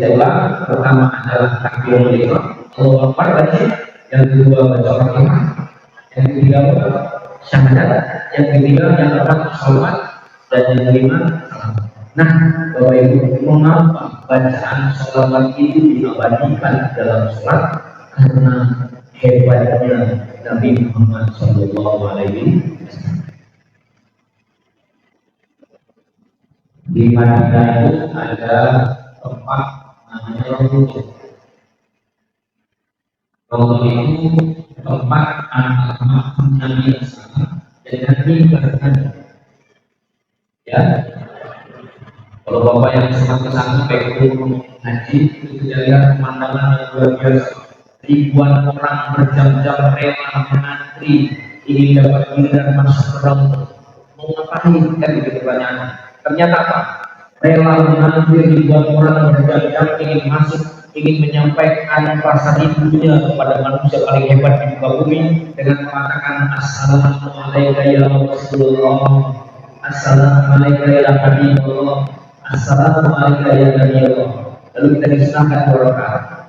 saya ulang, pertama adalah takbiratul ihram, Allahu Akbar tadi. Yang kedua baca Al-Fatihah, yang ketiga syahadat, yang ketiga yang keempat salawat, dan yang kelima salam. Nah, Bapak Ibu, mengapa bacaan salawat itu diabadikan dalam sholat? Karena hebatnya Nabi Muhammad Sallallahu Alaihi Wasallam. Di Madinah itu ada tempat namanya Raudhah. Raudhah itu tempat anak Nabi Muhammad dan Nabi berkata, ya, kalau bapak yang sempat kesana baik ngaji itu lihat pemandangan yang luar biasa. Ribuan orang berjam-jam rela mengantri ingin dapat giliran masuk ke Raudhah. Mau ngapain? Kan begitu pertanyaan. Ternyata apa? Rela mengantri ribuan orang berjam-jam ingin masuk, ingin menyampaikan rasa rindunya kepada manusia paling hebat di muka bumi dengan mengatakan Assalamualaikum ya Rasulullah, Assalamualaikum ya Habibullah, Assalamualaikum ya Nabiullah. Lalu kita disunahkan berdoa.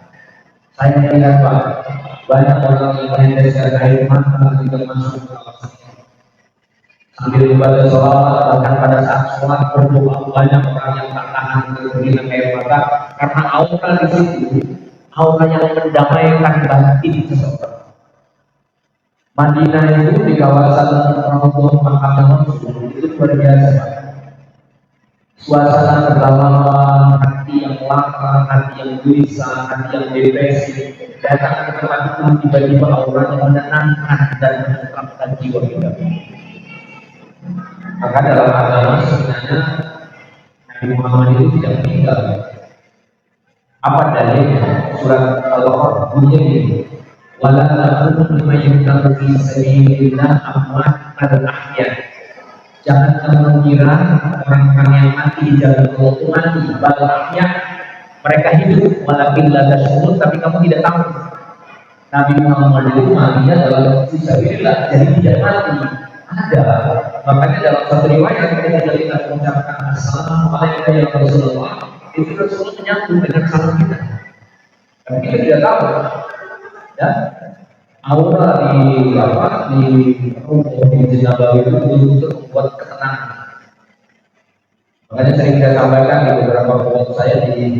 Saya melihat Pak, banyak orang yang meneteskan air mata ketika masuk ke kawasan sambil ibadah sholawat, bahkan pada saat sholat berdoa banyak orang yang tak tahan dengan air mata karena aura di situ, aura yang mendamaikan batin seseorang. Madinah itu di kawasan Raudhah Makam Rasul itu luar biasa. Suasana kedalaman, hati yang lapar, hati yang gelisah, hati yang depresi, datang ke tempat itu tiba-tiba auranya menenangkan dan menenangkan jiwa kita. Maka dalam agama sebenarnya Nabi Muhammad itu tidak meninggal. Apa dalilnya? Surat Al-Baqarah bunyinya ini. Wala ta'lamu man yaqtalu fi sabilillah amwat al-ahya. Jangan kamu mengira orang-orang yang mati di jalan Allah itu mati, balahnya mereka hidup, walakin la tashurun, tapi kamu tidak tahu. Nabi Muhammad itu matinya dalam fisabilillah, jadi tidak mati. Ada, makanya dalam satu riwayat ketika kita mengucapkan Assalamualaikum ya Rasulullah, itu Rasulullah menyambung dengan salam kita. Tapi kita tidak tahu, ya. Aura di Raudhah di Nabawi itu untuk membuat ketenangan. Makanya sering saya sampaikan di beberapa video saya di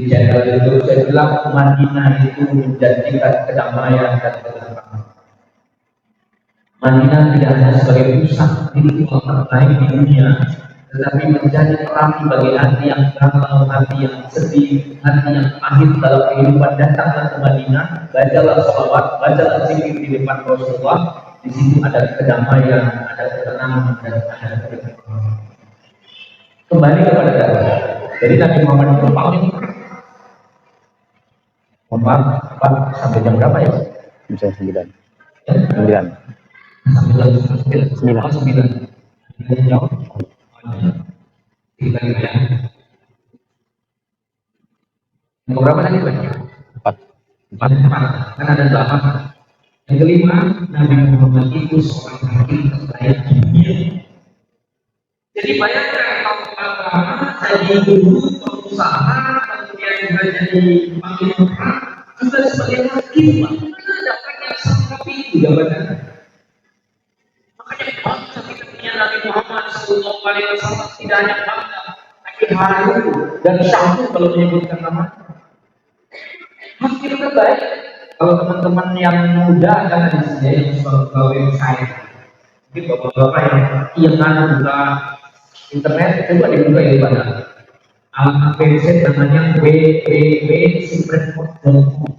channel YouTube, saya bilang Madinah itu menjanjikan kedamaian dan ketenangan. Madinah tidak hanya sebagai pusat spiritual terbaik di dunia, tetapi menjadi terapi bagi hati yang galau, hati yang sedih, hati yang pahit dalam kehidupan. Datanglah ke Madinah, bacalah sholawat, bacalah zikir di depan Rasulullah. Di situ ada kedamaian, ada ketenangan, dan ada ketenangan. Kembali kepada dakwah. Jadi Nabi Muhammad itu paling Pak, sampai jam berapa ya? Bisa 9. Ya? 9. Sampai jam 9. 9. Jauh. Kita ya. Yang berapa lagi banyak? 4. Kan ada 8. Yang kelima, Nabi Muhammad itu seorang hakim terbaik di dunia. Jadi bayangkan kalau pertama saya guru, pengusaha, kemudian juga jadi pemimpin, juga sebagai hakim, mana dapat yang selengkap itu jabatannya? Makanya bangsa kita punya Nabi Muhammad Sallallahu Alaihi Wasallam, tidak hanya bangsa, tapi haru dan syahdu kalau menyebutkan nama. Hakim terbaik. Kalau teman-teman yang muda kan di sini yang suka buka website, mungkin bapak-bapak yang buka internet, coba dibuka ya pada alamat website namanya www.supremcourt.com.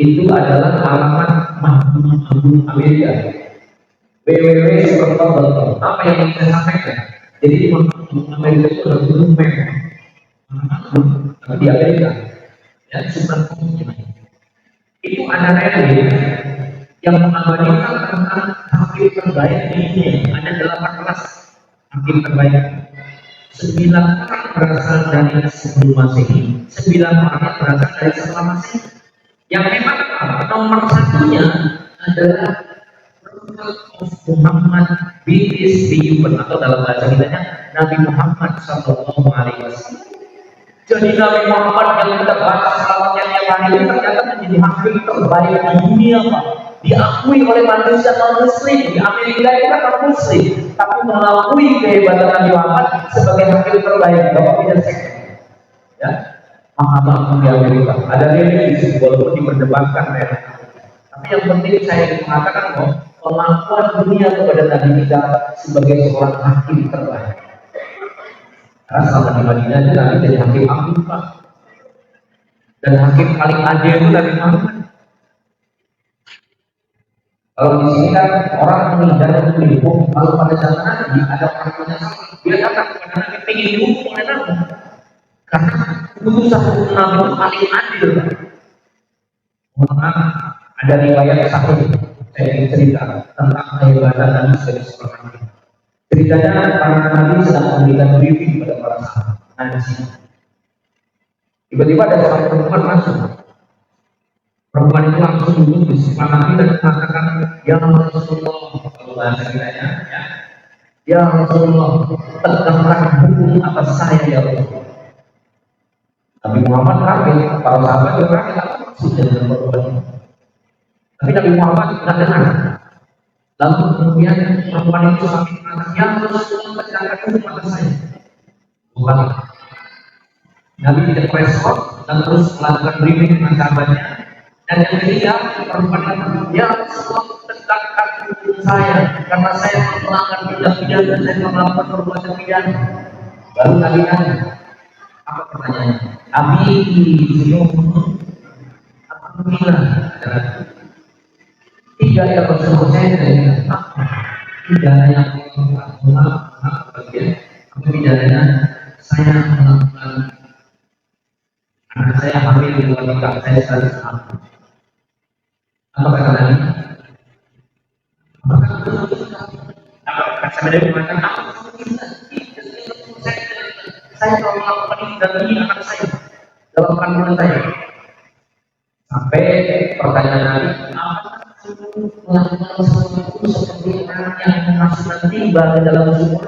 Itu adalah alamat Mahkamah Agung Amerika. www.supremcourt.com. Apa yang ingin saya sampaikan? Jadi di Mahkamah Agung Amerika itu ada dokumen di Amerika, ya Supreme Court. Itu ada rally yang mengabadikan tentang hakim terbaik di dunia. Ada 18 hakim terbaik. 9 orang berasal dari sebelum Masehi, 9 orang berasal dari setelah Masehi. Yang memang nomor satunya adalah Muhammad bin Biyuban, atau dalam bahasa kitanya Nabi Muhammad Sallallahu Alaihi Wasallam. Jadi Nabi Muhammad yang kita bahas salawatnya tiap hari ini ternyata menjadi hakim terbaik di dunia, Pak. Diakui oleh manusia non-muslim. Di Amerika itu kan non-muslim, tapi mengakui kehebatan Nabi Muhammad sebagai hakim terbaik. Bapak tidak cek, ya. Mahkamah Agung di Amerika ada revisi walaupun diperdebatkan, ya. Tapi yang penting saya ingin mengatakan bahwa pengakuan dunia kepada Nabi kita sebagai seorang hakim terbaik. Karena selama di Madinah itu Nabi jadi hakim agung, Pak. Dan hakim paling adil itu Nabi Muhammad. Kalau di sini kan orang menghindar untuk dihukum, kalau pada zaman Nabi ada orang yang salah, dia datang kepada Nabi ingin dihukum oleh Nabi. Karena putusan hukum Nabi itu paling adil, Pak. Maka ada riwayat sahih, saya ingin cerita tentang kehebatan Nabi sebagai seorang nabi. Ceritanya para nabi sedang memberikan briefing kepada para sahabat. Tiba-tiba ada seorang perempuan masuk. Perempuan itu langsung duduk di sebelah Nabi dan mengatakan, "Ya Rasulullah," kalau bahasa kitanya, "Ya Rasulullah, tegakkan hukum atas saya ya Rasulullah." Nabi Muhammad kaget, para sahabat juga kaget, apa maksudnya dengan perempuan ini? Tapi Nabi Muhammad tidak dengar. Lalu kemudian perempuan itu semakin mengatakan, "Ya Rasulullah, tegakkan hukum atas saya." Bukan. Nabi tidak respon dan terus melakukan briefing dengan sahabatnya. Dan yang ketiga, perempuan itu, "Ya Rasulullah, tegakkan hukum saya karena saya melanggar tindak pidana, saya melakukan perbuatan pidana." Baru Nabi nanya, apa pertanyaannya? Abi Zino, apa bilang? Tidak ada Rasulullah, saya tidak pidana yang bagian apa pidananya? Saya melakukan anak saya hamil di luar nikah, saya harus hamil. Apa kata Nabi? Apakah saya mengatakan saya telah melakukan ini dan ini akan saya dalam kandungan saya. Sampai pertanyaan Nabi, apakah melakukan sesuatu seperti orang yang memasukkan timba ke dalam sumur?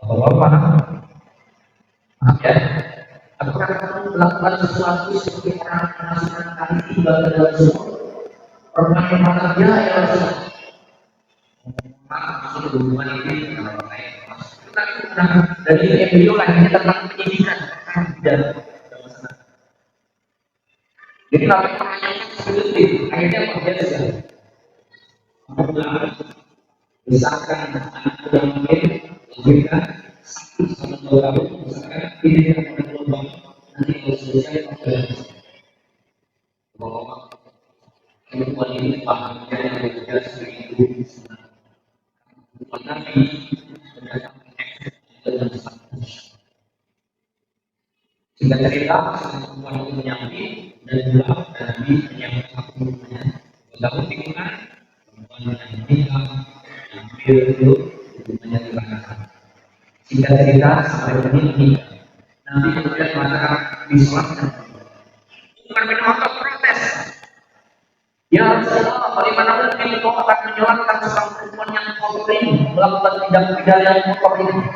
Bapak paham ya? Apakah kamu melakukan sesuatu seperti orang yang memasukkan tali timba ke dalam sumur? Perempuan yang mengatakan, "Ya Rasulullah." Maksud hubungan ini dari beliau lahirnya tentang penyidikan, dan jadi Nabi menanyakan seperti itu. Akhirnya biasa misalkan anak yang mungkin memberikan 1 sampai 2 tahun, misalkan ini yang berubah nanti kalau selesai perempuan ini pahamnya yang berbeda seperti itu. Nabi singkat cerita, perempuan itu menyambi dan pulang dan Nabi menyiapkan hukumnya. Lalu tikungan perempuan yang menikah ambil itu hukumnya dilakukan. Singkat cerita sampai menit Nabi kemudian mengatakan disolatkan. Bukan menolak protes. Ya Rasulullah, bagaimana mungkin kau akan menyolatkan seorang perempuan yang kotor ini melakukan tindak pidana yang kotor ini?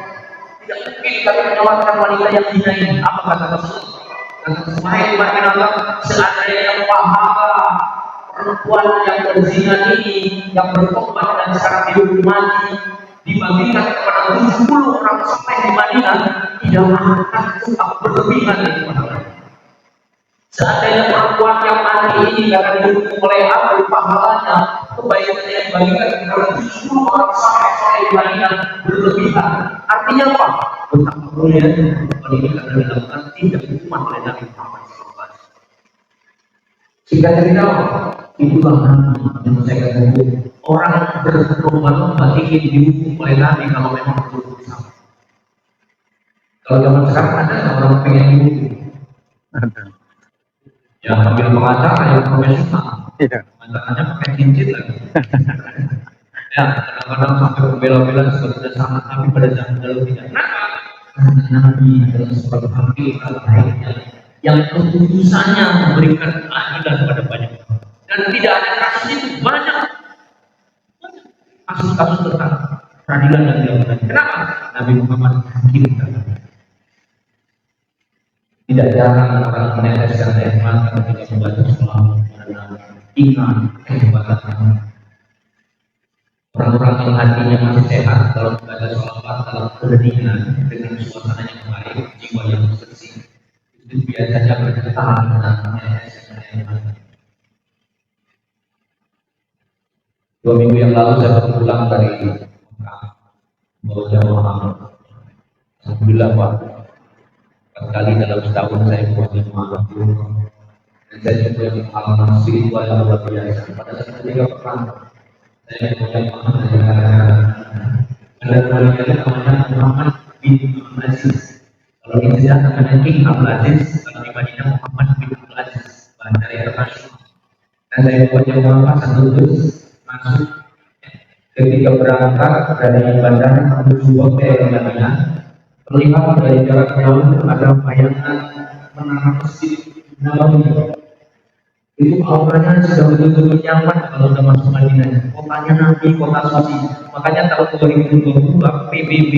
Tidak mungkin kami menyolatkan wanita yang zina ini. Apa kata Rasulullah? Kata wahai umat Allah, seandainya pahala perempuan yang berzina ini yang bertobat dan sekarang hidup mati dibagikan kepada 70 orang sampai di Madinah, tidak akan tetap berlebihan dari mana. Seandainya perempuan yang mati ini akan dihukum oleh Allah, pahalanya kebaikan yang dibagikan kepada 70 orang sampai di Madinah berlebihan. Artinya apa? Betapa mulianya perempuan ini karena dilakukan tindak hukuman oleh Nabi Muhammad SAW. Singkat cerita, itulah Nabi yang saya katakan orang berlomba-lomba ingin dihukum oleh Nabi kalau memang betul sama. Kalau zaman sekarang ada orang pengen dihukum. Ya ambil pengacara yang profesional. Pengacaranya pakai cincin lagi. Ya kadang-kadang sampai membela-bela sudah sangat Nabi pada zaman dahulu tidak. Kenapa? Karena Nabi adalah seorang hakim terbaiknya yang keputusannya memberikan keadilan kepada banyak orang. Dan tidak ada kasus itu banyak kasus-kasus tentang keadilan dan keadilan. Kenapa? Nabi Muhammad hakim terbaik. Tidak jarang orang meneteskan air mata ketika membaca selawat karena ingat kehebatan orang-orang yang hatinya masih sehat kalau membaca selawat dalam keheningan dengan suasana yang baik, jiwa yang bersih, itu biasanya bertahan dengan meneteskan air mata. 2 minggu yang lalu saya baru pulang dari Mekah, bawa jamaah. Alhamdulillah Pak, 4 kali dalam setahun saya buat jamaah. Dan saya juga yang pengalaman spiritual yang luar biasa. Pada saat ketika pertama, saya punya jamaah dan keluarganya namanya Muhammad bin Abdul Aziz. Kalau di Indonesia namanya King Abdul Aziz, kalau di Madinah Muhammad bin Abdul Aziz, bandar internasional. Dan saya buat jamaah satu terus masuk ketika berangkat dari bandara menuju hotel Madinah, terlihat dari jarak jauh ada bayangan menara masjid Nabawi. Itu auranya sudah betul-betul nyaman kalau sudah masuk Madinah. Kotanya Nabi, kota suci. Makanya tahun 2022 PBB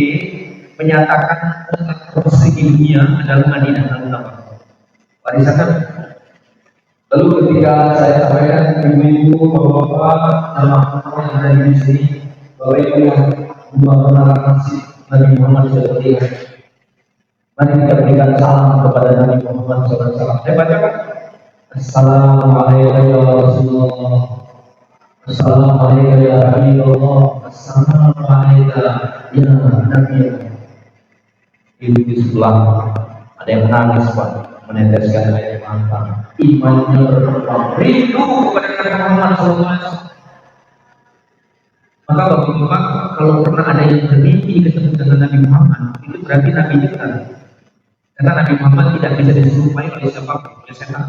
menyatakan kota terbersih di dunia adalah Madinah. Warisan. Lalu ketika saya sampaikan ibu-ibu, bapak-bapak, sama orang yang ada di sini, bahwa itu yang membangun masjid Nabi Muhammad SAW. Mari kita berikan salam kepada Nabi Muhammad SAW. Saya bacakan. Assalamualaikum ya Rasulullah. Assalamualaikum ya Habibullah. Assalamualaikum ya Nabi. Di sebelah ada yang menangis Pak, meneteskan air mata. Imannya berkembang, rindu kepada Nabi Muhammad SAW. Maka bapak-bapak, kalau pernah ada yang bermimpi ketemu dengan Nabi Muhammad, itu berarti Nabi kita. Karena Nabi Muhammad tidak bisa diserupai oleh siapapun, oleh setan.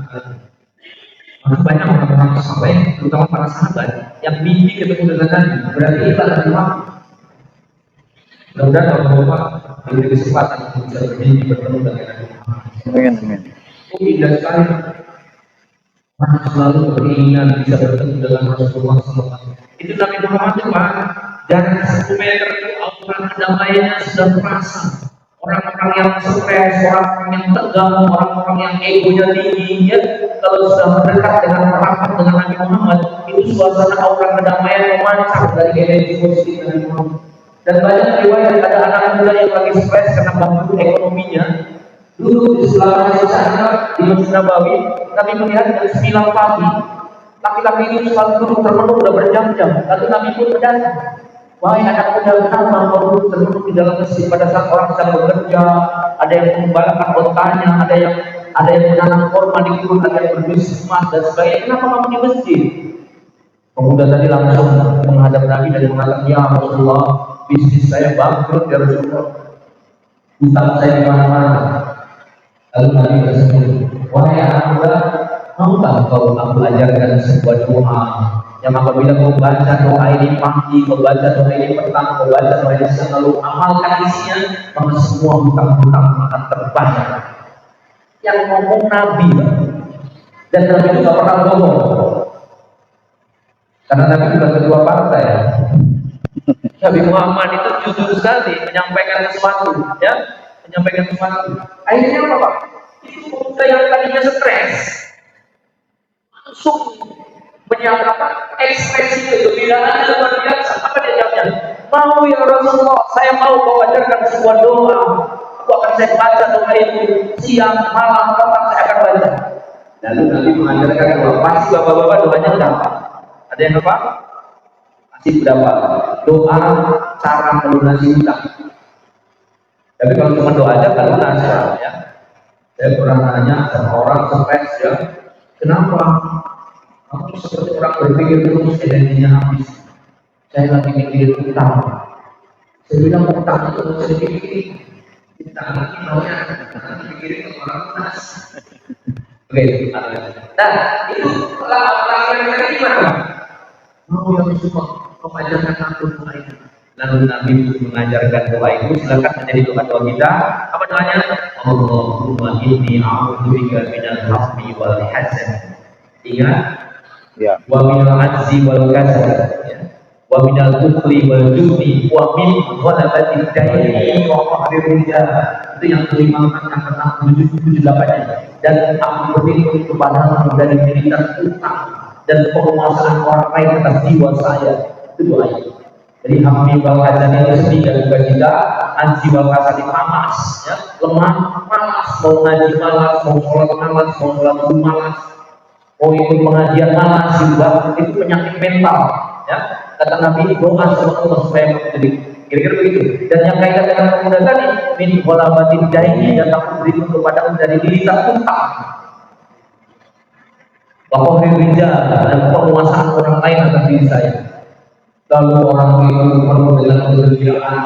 Maka banyak orang-orang sampai, terutama para sahabat, yang mimpi ketemu dengan Nabi, berarti itu Nabi Muhammad. Mudah-mudahan bapak-bapak diberi kesempatan untuk bisa bermimpi bertemu dengan Nabi Muhammad. Amin. Indah sekali. Orang selalu beringinan bisa bertemu dengan Rasulullah SAW. Itu Nabi Muhammad itu Pak, dari 1 meter itu aura kedamaiannya sudah terasa. Orang-orang yang stres, orang-orang yang tegang, orang-orang yang egonya tinggi, ya, kalau sudah mendekat dengan rapat dengan Nabi Muhammad, itu suasana aura kedamaian memancar dari energi positif Nabi Muhammad. Dan banyak riwayat ada anak muda yang lagi stres karena bangkrut ekonominya. Dulu di sebelah sana di Masjid Nabawi, Nabi melihat dari 9 pagi, laki-laki ini selalu duduk termenung sudah berjam-jam. Lalu Nabi pun berdatang. Wahai anak muda, kenapa kau duduk termenung di dalam masjid pada saat orang sedang bekerja? Ada yang mengembalakan otaknya, ada yang menanam korma di kebun, ada yang berbisnis emas dan sebagainya. Kenapa kamu di masjid? Pemuda tadi langsung menghadap Nabi dan mengatakan, ya Rasulullah, bisnis saya bangkrut ya Rasulullah. Utang saya di mana-mana. Lalu Nabi bersabda, wahai anak muda, maukah kau aku ajarkan sebuah doa yang apabila kau baca doa ini pagi, kau baca doa ini petang, kau baca doa ini siang, lalu amalkan isinya, maka semua hutang-hutang akan terbayar. Yang ngomong Nabi, dan Nabi juga pernah ngomong, karena Nabi juga ketua partai. Nabi Muhammad itu jujur sekali menyampaikan sesuatu, ya, menyampaikan sesuatu. Akhirnya apa Pak? Itu pemuda yang tadinya stres langsung menyatakan ekspresi kegembiraan luar biasa. Apa dia jawabnya? Mau ya Rasulullah, saya mau kau ajarkan sebuah doa. Aku akan saya baca doa itu siang, malam, kapan saya akan baca. Lalu Nabi mengajarkan doa. Pasti bapak-bapak doanya berapa? Ada yang apa? Pasti berapa? Doa cara melunasi hutang. Tapi kalau cuma doa aja kan lunas ya. Saya pernah nanya sama orang stres ya, kenapa aku seperti orang berpikir terus energinya habis? Saya lagi mikirin utang. Saya bilang utang itu sedikit, utang ini maunya nanti pikirin orang lunas. Oke, nah itu orang-orang yang gimana? Mau yang semua mengajarkan aku doa itu. Lalu Nabi mengajarkan doa itu, silakan menjadi doa kita. Apa doanya? Allahumma inni a'udzubika minal hammi wal hazan. Ingat? Ya. Wa minal ajzi wal kasal. Ya. Wa minal bukhli wal jubni wa min ghalabati daini wa qahrir rijal. Itu yang kelima kata 778. Dan aku berlindung kepadamu dari militan utang dan penguasaan orang lain atas jiwa saya. Itu doanya. Jadi hammi wal hazan itu sedih dan juga kita, anji wal kasal malas, ya, lemah, malas, mau ngaji malas, mau sholat malas, mau sholat malas, mau ikut pengajian malas juga, itu penyakit mental. Ya, kata Nabi, doa sama Allah supaya menjadi kira-kira begitu. Dan yang kaitan dengan pemuda tadi, min kholabatin daini, dan aku berikan kepadamu dari lilitan unta. Bahwa rijal dan penguasaan orang lain atas diri saya. Lalu orang itu perlu dengan kegembiraan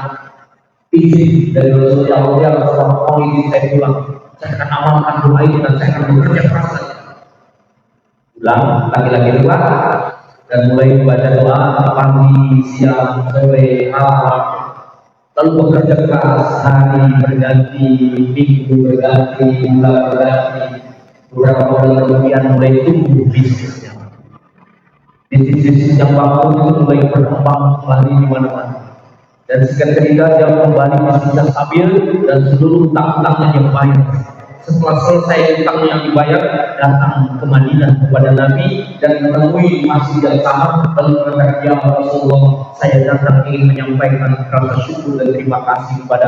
izin dari Rasulullah, ya Rasulullah, mau izin saya pulang. Saya akan amalkan doa itu dan saya akan bekerja keras. Pulang, laki-laki luar dan mulai membaca doa pagi, siang, sore, malam. Lalu bekerja keras, hari berganti, minggu berganti, bulan berganti. Beberapa bulan kemudian mulai tumbuh bisnisnya. Bisnis yang waktu itu mulai berkembang lari di mana-mana. Dan seketika dia kembali bisnisnya stabil dan seluruh utang-utangnya yang bayar. Setelah selesai utangnya yang dibayar, datang ke Madinah kepada Nabi dan menemui masjid yang sama. Lalu berkata, ya Rasulullah, saya datang ingin menyampaikan rasa syukur dan terima kasih kepada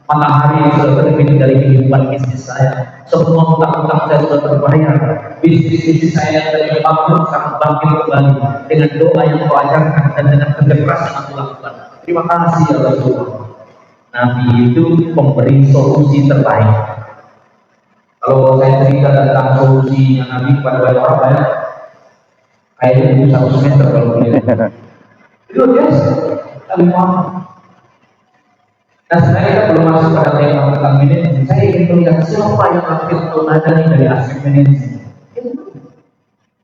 matahari yang sudah terbit dari kehidupan bisnis saya. Semua utang-utang saya sudah terbayar. Bisnis saya yang tadi bangkrut sekarang bangkit kembali dengan doa yang kau ajarkan dan dengan kerja keras yang aku lakukan. Terima kasih ya Rasulullah. Nabi itu pemberi solusi terbaik. Kalau saya cerita tentang solusinya Nabi kepada banyak orang banyak, kayaknya itu 1 meter kalau boleh. Itu biasa, kali paham. Nah sebenarnya kita belum masuk pada tema tentang manajemen. Saya ingin melihat siapa yang aktif teladan ini dari aspek manajemen.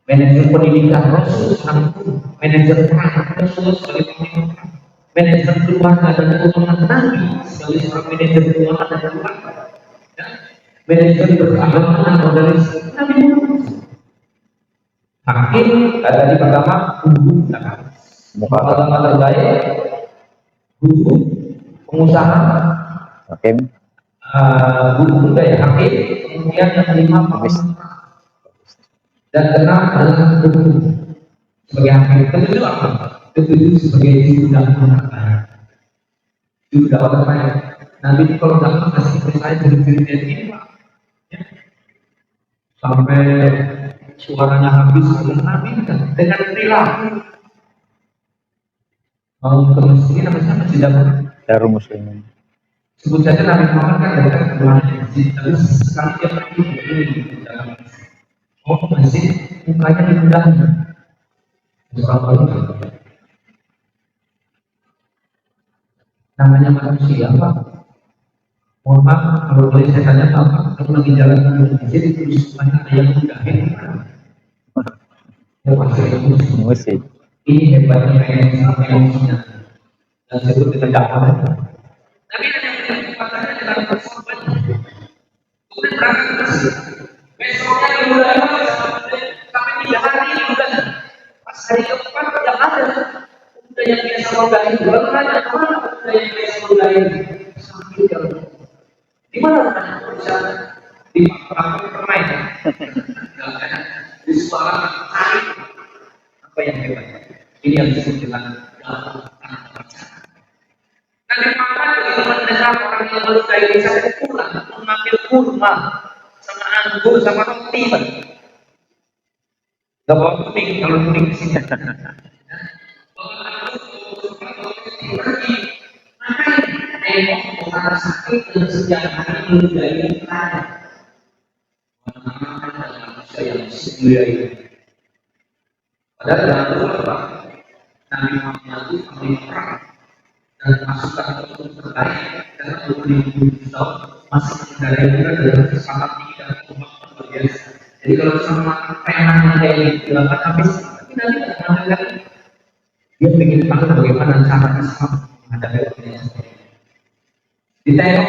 Manajer pendidikan Rasul itu, manajer perang Rasul sebagai pemimpin, manajer keluarga dan keuangan Nabi sebagai seorang manajer keuangan dan keluarga. Manajer beragama organisasi Nabi Muhammad. Hakim tadi pertama guru, agama terbaik, guru, pengusaha, hakim, guru ya hakim, kemudian yang kelima dan keenam adalah guru sebagai hakim. Ketujuh apa? Ketujuh sebagai juru dakwah terbaik. Juru dakwah terbaik. Nabi kalau dakwah kasih percaya ciri-ciri ini Pak. Sampai suaranya habis oleh Nabi kan dengan perilaku mau ke masjid namanya masjid Darul Muslimin. Sebut saja Nabi Muhammad kan dari kebetulan masjid, tapi sekali dia pergi di dalam masjid. Oh masjid mukanya diundang seorang wanita. Namanya manusia Pak. Mohon maaf kalau boleh saya tanya Pak, kalau lagi jalan ke masjid itu banyak yang mundahin Musik. Ini hebatnya emosinya dan sebut dengan dakwah. Tapi ada yang katakan dalam persoalan kemudian berangkat ke masjid. Besoknya dimulai sampai 3 hari bukan. Pas hari keempat yang ada pemuda yang biasa menggain bulan tanya kemana pemuda yang biasa menggain sambil jalan. Di mana bisa di kampung permainan? Di suara tarik apa yang hebat? Ini yang disebut dengan Nabi Muhammad begitu mendengar orang yang baru dari desa itu pulang mengambil kurma sama anggur sama roti. Gak bawa kuning kalau kuning di sini. Pergi, nengok orang sakit dan setiap hari menjadi kaya. Manusia yang mulia ini. Padahal dalam beberapa Nabi Muhammad itu kami perang dan pasukan untuk terbaik karena 2000 tahun masih mengendarai juga dalam sangat tinggi dan umat luar biasa. Jadi kalau sama preman yang kayak gitu dilakukan habis, tapi nanti tidak pernah lagi. Dia ingin tahu bagaimana cara Islam menghadapi orang yang seperti ini. Ditengok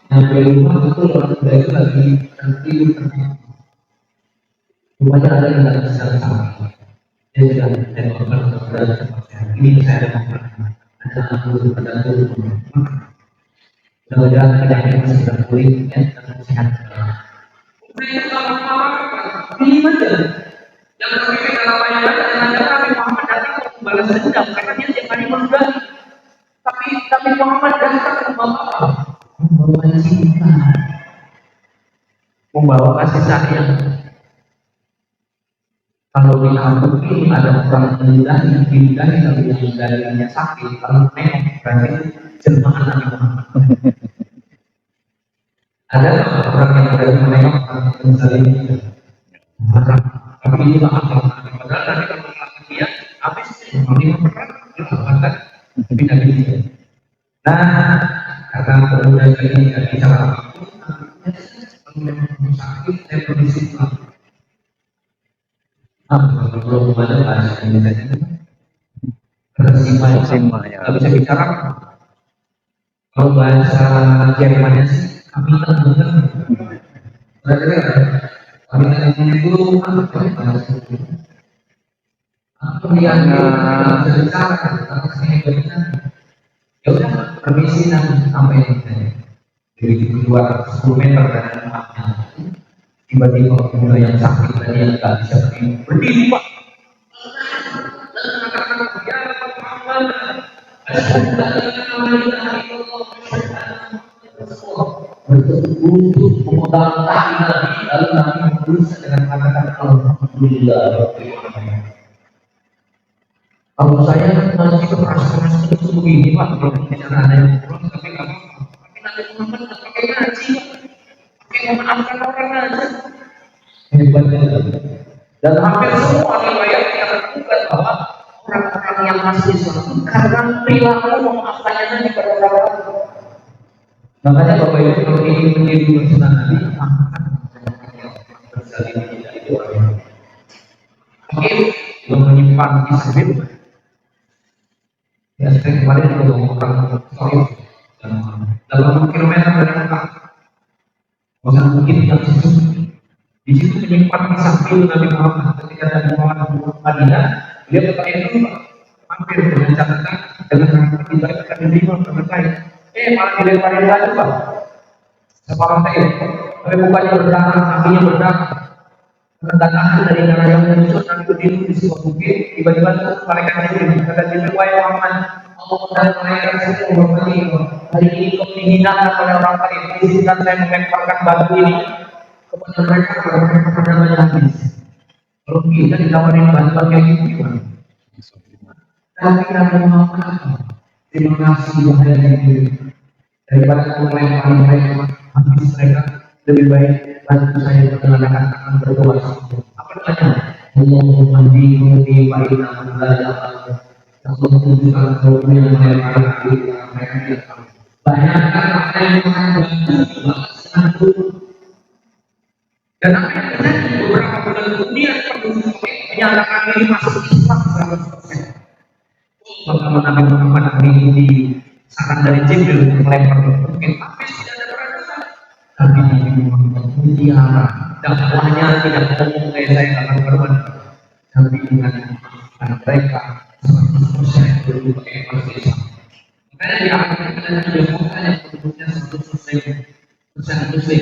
yang rumah itu orang muda itu lagi tertidur tertidur. Rupanya ada yang tidak bisa sama. Dia sudah tengokkan kepada ini saya ada guru pada guru. Mudah-mudahan penyakit ini sudah pulih dan sehat. Kemudian pilih saja. Yang terpikir dalam ayat dan Nabi Muhammad datang untuk membalas dendam karena dia tiap hari menunggangi. Tapi Muhammad datang ke membawa cinta, membawa kasih sayang. Kalau di kampung ini ada orang meninggali tapi yang meninggalnya sakit, kalau nengok berarti jelmaan Nabi Muhammad. Ada orang yang berani menengok orang meninggali tapi ini lah padahal Nabi kalau melakukan dia habis ini perang dilakukan tapi Nabi tidak. Nah, karena pemuda ini tidak bisa apapun, kalau memang sakit saya kondisi belum ada bahasa Indonesia Resima ya. Nggak bisa bicara. Kalau bahasa Jermannya sih kami tak dengar. Berarti kami tak dengar itu bahasa itu. Aku yang bisa bicara kalau saya benar. Ya udah permisi sampai dari keluar 10 meter dari rumahnya. Tiba-tiba pemuda yang sakit tadi yang tak bisa berdiri Pak. Untuk memegang kaki Nabi, lalu Nabi berusaha dengan kata-kata Alhamdulillah. Kalau saya masih keras itu begini Pak, kalau misalnya ada yang kurang tapi nggak apa-apa. Tapi Nabi Muhammad pakai ngaji, pakai memaafkan orang aja. Dan hampir semua riwayat yang menunjukkan bahwa orang-orang yang masih Islam karena perilaku memaafkannya Nabi pada orang. Makanya Bapak Ibu kalau ingin menjadi bersama Nabi, maafkan bersalin tidak itu orang. Mungkin yang menyimpan Islam. Ya saya kemarin juga orang Soif dalam kilometer dari Mekah. Masa mungkin yang di situ menyimpan samping Nabi Muhammad ketika Nabi Muhammad Madinah, dia bertanya dulu hampir dengan catatan dengan rangka tidak akan menerima pertanyaan. Malah dilemparin lagi Pak. Separuh saya, tapi bukannya berdarah, kakinya berdarah. Kedatangan dari darah yang muncul Nabi berdiri di sebuah bukit, tiba-tiba malaikat Jibril kata Jibril, wahai Muhammad, Allah dan malaikat itu berbagi hari ini kau dihinakan oleh orang lain, izinkan saya melemparkan batu ini kepada mereka pada banyak habis. Kalau kita ditawarin bantuan kayak gitu gimana? Tapi Nabi Muhammad, terima kasih wahai Jibril, daripada melempar mereka habis mereka, lebih baik bantu saya menggunakan tangan berdoa. Apa namanya? Allahumma dini wa inna lillahi Allah tunjukkan kaum yang melempar mereka. Bayangkan apa yang mengaku dan apa yang terjadi beberapa bulan kemudian penduduk menyatakan diri masuk Islam 100%. Bagaimana Nabi Muhammad di saran dari Jibril melempar mungkin habis tidak ada perasaan. Tapi Nabi Muhammad mutiara dakwahnya tidak ngomong kayak saya akan berbuat. Tapi dengan mereka 100% berubah masuk Islam. Makanya di akhir kita ada kota yang penduduknya 100% Muslim.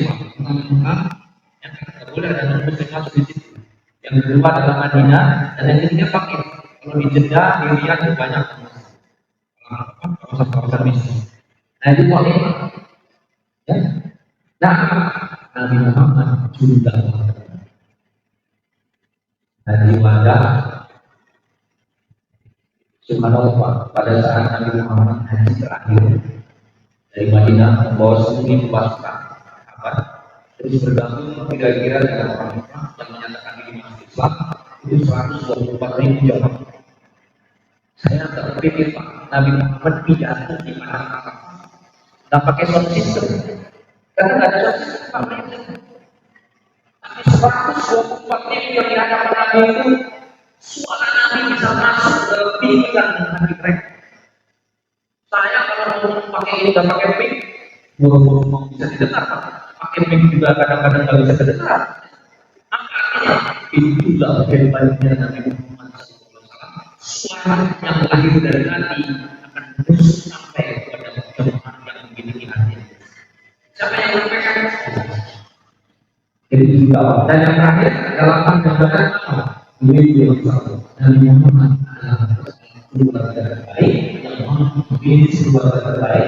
Yang tidak boleh ada non-Muslim masuk di situ. Yang kedua adalah Madinah dan yang ketiga Fakir. Kalau di Jeddah, di Riyadh itu banyak kawasan-kawasan miskin. Nah itu Fakir. Ya. Nah, Nabi Muhammad juga dari wadah Subhanallah pada saat Nabi Muhammad haji terakhir dari Madinah membawa 10.000 pasukan terus bergabung kira-kira dengan orang Mekah yang menyatakan diri masuk Islam itu 124.000 jamaah. Saya tak berpikir Pak, Nabi Muhammad pidato di mana-mana tak pakai sound system karena nggak ada sound system Pak. Tapi 124.000 yang dihadapan Nabi itu suara Nabi bisa masuk ke pikiran hati mereka. Saya kalau mau pakai ini dan pakai mic, buru-buru mau bisa didengar Pak. Pakai mic juga kadang-kadang nggak bisa terdengar. Artinya itulah hebatnya Nabi Muhammad SAW. Suara yang lahir dari hati akan terus sampai kepada jemaah yang memiliki hati. Siapa yang menyampaikan? Jadi juga. Dan yang terakhir dalam gambaran apa? Ini dia Nabi Muhammad adalah keluarga terbaik, ini keluarga terbaik,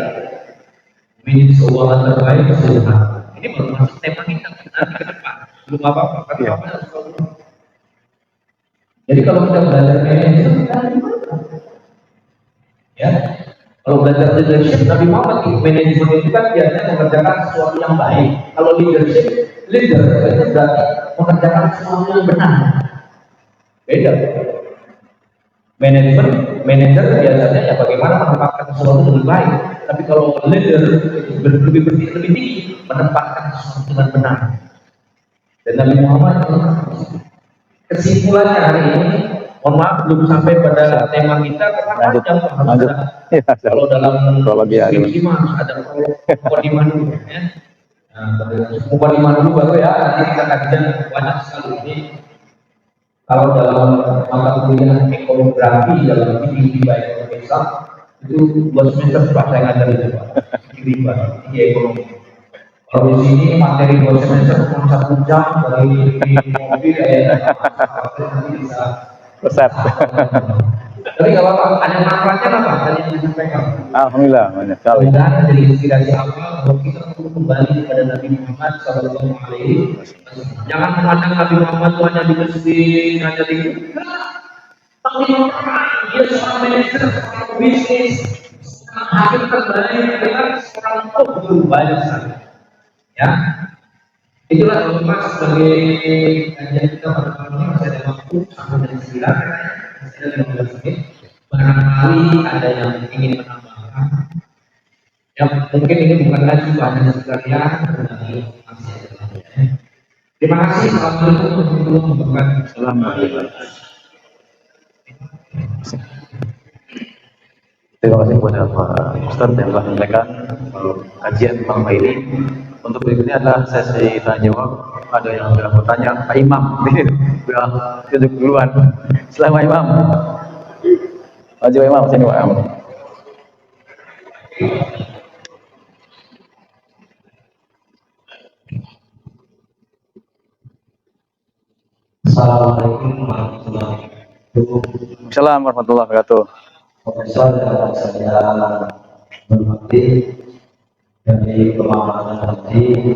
ini sebuah terbaik keseluruhan. Ini baru masuk tema kita ke depan, belum apa-apa. Jadi kalau kita belajar manajemen, kita gimana? Ya, kalau belajar leadership, Nabi Muhammad di manajemen itu kan biasanya mengerjakan sesuatu yang baik. Kalau leadership, leader itu berarti mengerjakan sesuatu yang benar. Beda. Manajemen, manajer biasanya ya bagaimana menempatkan sesuatu dengan baik. Tapi kalau leader itu lebih tinggi, menempatkan sesuatu dengan benar. Dan Nabi Muhammad, kesimpulannya hari ini, mohon maaf belum sampai pada tema kita karena panjang lanjut. Ya, kalau dalam prologi skripsi mah ada mukadimah dulu ya. Mukadimah dulu baru ya nanti kita kajian banyak sekali ini. Kalau dalam mata kuliah ekonomi dalam riba ekonomi Islam itu 2 semester sudah saya ngajar itu riba ekonomi. Kalau di sini materi 2 semester cuma 1 jam dari mobil kayak nanti bisa resep. Tapi kalau ada manfaatnya apa? Tadi yang disampaikan. Alhamdulillah banyak sekali. Mudah-mudahan menjadi inspirasi awal bahwa kita perlu kembali kepada Nabi Muhammad Sallallahu Alaihi Wasallam. Jangan memandang Nabi Muhammad itu hanya di masjid, hanya di Nabi Muhammad dia seorang manajer, seorang bisnis, seorang hakim terbaik, dengan seorang guru banyak sekali. Ya, itulah Mas sebagai kajian kita pada malam ini masih ada waktu sampai jam 9, masih ada 15 menit. Barangkali ada yang ingin menambahkan. Ya, mungkin ini bukan lagi bahan sekalian, tetapi masih ada lagi. Terima kasih. Assalamualaikum warahmatullahi wabarakatuh. Alhamdulillah. Terima kasih kepada Pak Ustadz yang telah menyampaikan kajian malam ini. Untuk berikutnya adalah sesi tanya jawab. Ada yang sudah bertanya, Pak Imam, sudah duduk duluan. Selamat Imam. Maju Pak Imam, sini Pak Imam. Assalamualaikum warahmatullahi wabarakatuh. Assalamualaikum warahmatullahi wabarakatuh. Profesor yang saya hormati dari pemahaman tadi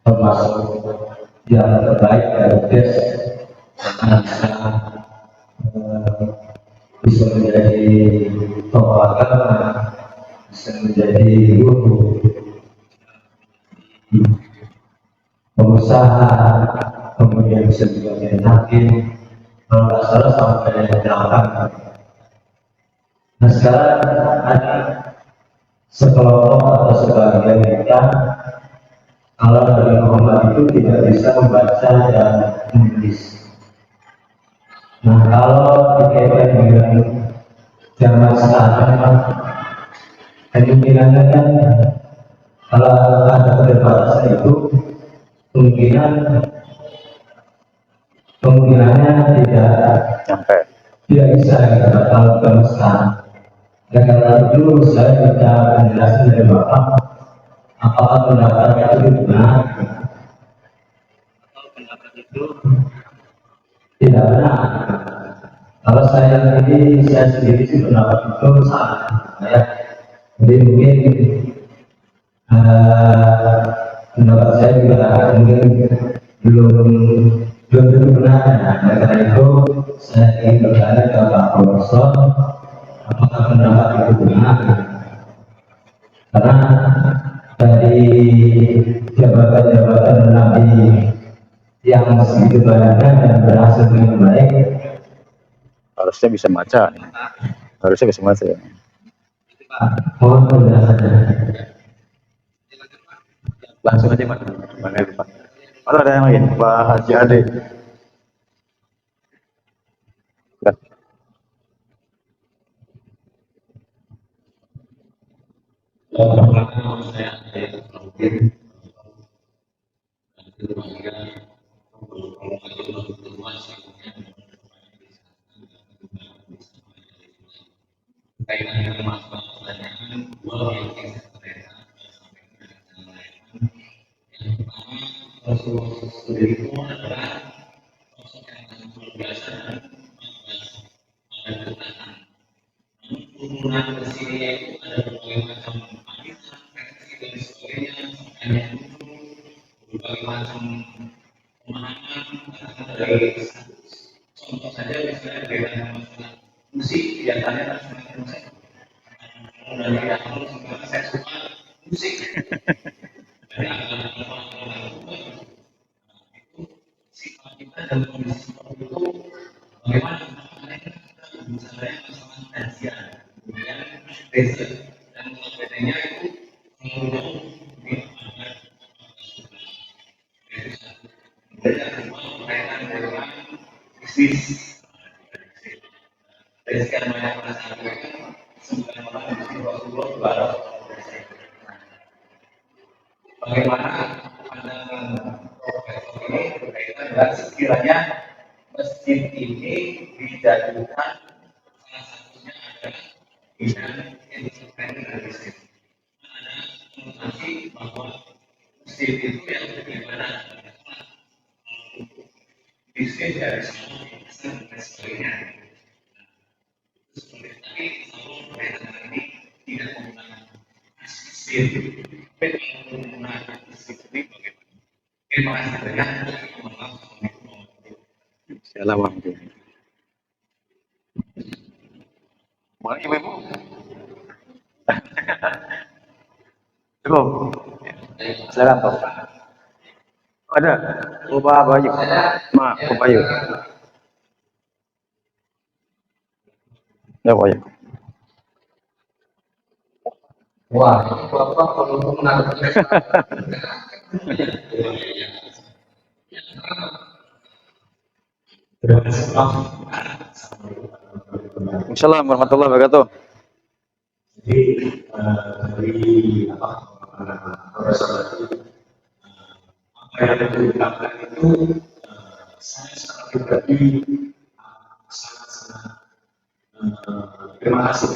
termasuk yang terbaik dari tes bisa menjadi tokoh agama, bisa menjadi guru, pengusaha, kemudian bisa juga menjadi hakim, kalau nggak salah sampai 8. Nah sekarang ada sekelompok atau sebagian kita kalau Nabi Muhammad itu tidak bisa membaca dan menulis. Nah kalau dikaitkan dengan zaman sekarang, kemungkinannya kan kalau ada keterbatasan itu kemungkinannya tidak bisa kalau ke sekarang. Dan karena itu saya minta penjelasan dari Bapak, apakah pendapatnya itu benar atau pendapat itu tidak benar. Kalau saya sendiri sih pendapat itu salah. Ya. Jadi mungkin pendapat saya juga mungkin belum tentu benar. Nah, karena itu saya ingin bertanya ke Pak Profesor, apakah pendapat itu benar? Karena dari jabatan-jabatan Nabi yang segitu banyaknya dan berhasil dengan baik, harusnya bisa baca. Harusnya bisa baca. mohon penjelasannya. Langsung aja Pak. Pak. Atau ada yang lain? Pak Haji Ade. Ya. Turunan kesininya itu ada berbagai macam aliran, versi dan sebagainya, sampai berbagai macam pemahaman dari contoh saja misalnya berkaitan dengan musik biasanya kan musik dari yang sebenarnya saya suka musik dari itu sifat kita dan kondisi seperti itu bagaimana misalnya masalah kajian kemudian riset dan sebagainya itu berkaitan dengan bisnis dari sekian banyak masalah itu 9 orang di Rasulullah Barat. Bagaimana pandangan profesor ini berkaitan dengan sekiranya masjid ini dijadikan salah satunya adalah bidang independen dan bisnis. Ada informasi bahwa masjid itu yang bagaimana bisnis dari semua dan sebagainya. Seperti tadi, selalu berkaitan ini tidak menggunakan masjid, tapi menggunakan masjid ini bagaimana? Terima kasih banyak. Assalamualaikum. Mau ibu-ibu? Cukup. Silakan Pak. Ada. Bapak Bayu. Ma, Bapak Bayu. Ya, Bayu. Wah, Bapak perlu menaruh Assalamualaikum warahmatullahi wabarakatuh. Jadi dari profesor tadi apa yang diungkapkan itu saya secara pribadi sangat-sangat terima kasih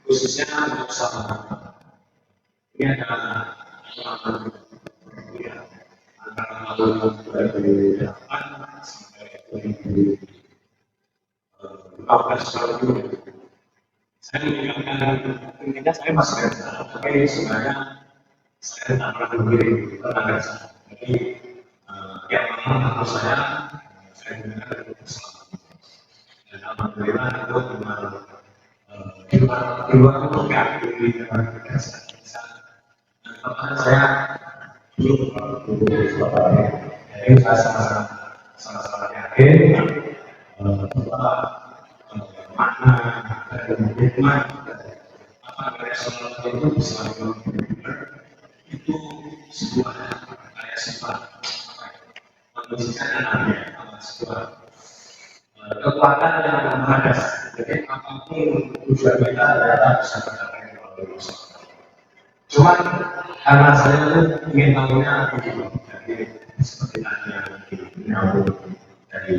khususnya untuk sahabat ini adalah antara tahun 2008 sampai 2014 lalu. Saya mengingatkan intinya saya masih ada, tapi sebenarnya saya tak pernah mengirim tenaga saya. Jadi yang menurut saya dengar itu kesalahan. Dan alhamdulillah itu di luar untuk di tenaga saya. Dan saya belum jadi saya sangat yakin bahwa makna dari hikmah apa rasional itu bisa itu sebuah kayak sifat manusia dan sebuah kekuatan yang ada. Jadi apapun tujuan kita adalah bisa tercapai melalui usaha. Cuman karena saya ingin tahunya begitu, jadi seperti tadi yang dari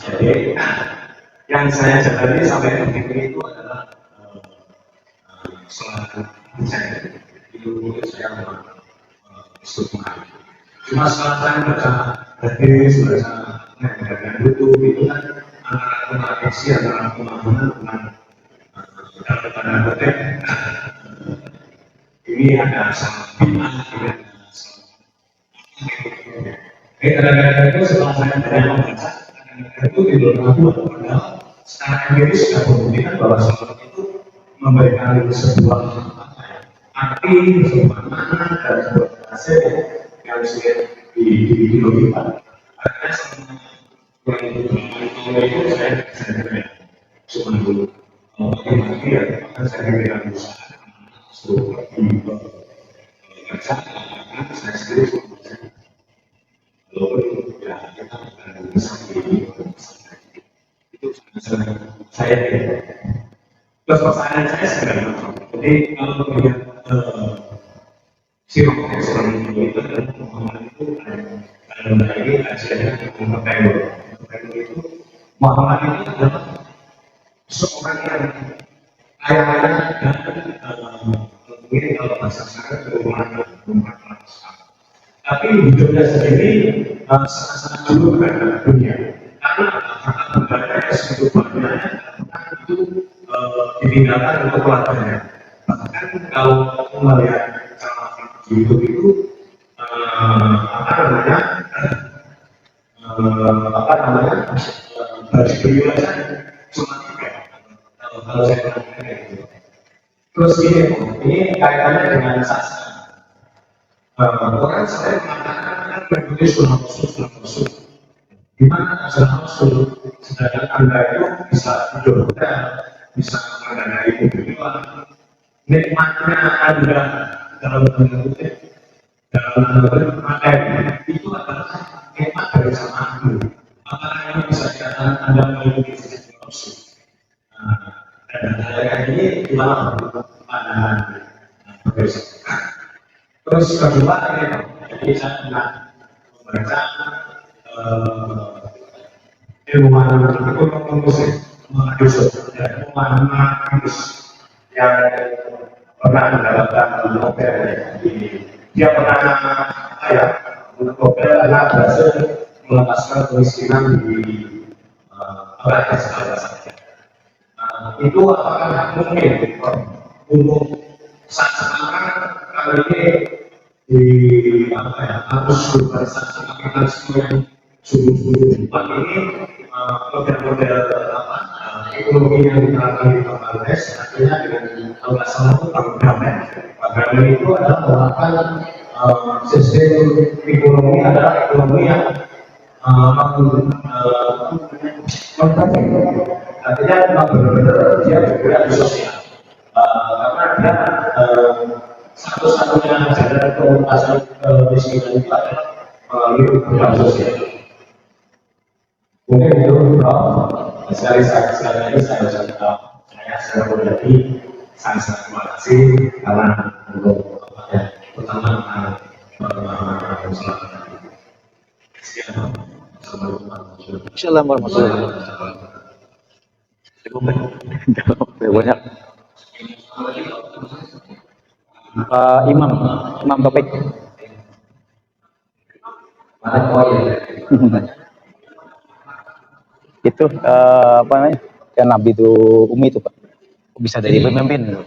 jadi yang saya jalani sampai detik ini itu adalah selama saya itu saya bersyukur. Cuma setelah saya baca hadis, baca YouTube itu kan antara kontradiksi antara pemahaman dengan tanda petik ini ada salah bina, ini ada salah. Kadang-kadang itu setelah saya banyak membaca, kadang-kadang itu di luar aku padahal secara empiris sudah membuktikan bahwa salah itu memberikan sebuah arti, sebuah makna dan sebuah hasil yang sulit dilogika. Karena semua yang itu saya cuma dulu. Bagaimana ya? Maka saya berikan usaha untuk baca, saya sendiri walaupun ya kita akan bisa itu saya terus pertanyaan saya sebenarnya jadi kalau melihat sirop itu adalah pemahaman itu dalam lagi ajaran Muhammad itu Muhammad itu adalah seorang yang kaya dan mungkin kalau bahasa saya berumah tapi hidupnya sendiri sangat-sangat dulu berada di dunia karena harta bendanya segitu banyaknya itu ditinggalkan untuk keluarganya. Bahkan kalau melihat cara di YouTube itu apa namanya baju beliau aja cuma 3 kalau saya perhatikan gitu. Terus ini kaitannya dengan sastra. Orang saya mengatakan kan berbagai sunnah rasul, di mana sunnah rasul, sedangkan Anda itu bisa tidur hotel, bisa mengenai mobil, nikmatnya Anda dalam tanda kutip, dalam materi itu adalah nikmat dari sama itu. Apakah ini bisa dikatakan Anda memiliki sisi rasul? Dan kayak ini gimana pandangan berdasarkan. Terus kedua jadi saya pernah membaca ilmuwan musik yang pernah mendapatkan Nobel. Dia pernah Nobel karena berhasil mengentaskan kemiskinan di abad ke-19. Itu apakah mungkin untuk saat sekarang kali ini di arus globalisasi kapitalisme yang sungguh-sungguh cepat ini model-model ekonomi yang diterapkan di Bangladesh akhirnya dengan kalau nggak salah itu Bangladesh itu adalah merupakan sistem ekonomi adalah ekonomi yang artinya memang benar-benar dia bergerak di sosial karena dia satu-satunya jalan pengupasan kemiskinan itu adalah melalui program sosial. Mungkin itu sekali lagi saya ucapkan saya secara pribadi sangat terima kasih karena untuk pertama Assalamualaikum warahmatullahi wabarakatuh. Banyak. Imam Topik. Itu apa namanya? Yang Nabi itu Umi itu Pak. Bisa jadi pemimpin.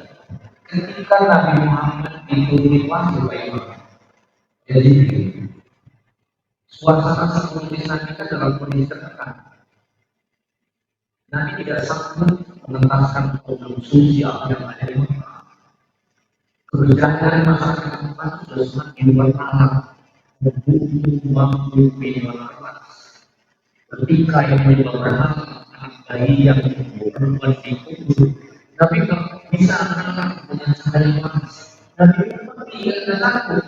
Ketika Nabi Muhammad itu wahyu jadi suasana seperti Nabi kan dalam kondisi tertekan. Nabi tidak sanggup mengentaskan konsumsi apa yang ada di Mekah. Kebijakan masyarakat Mekah sudah semakin bertahap membunuh minuman. Ketika yang menyebabkan bayi yang perempuan dikubur, tapi kalau bisa anak dengan cara yang manis, Nabi Muhammad tidak takut.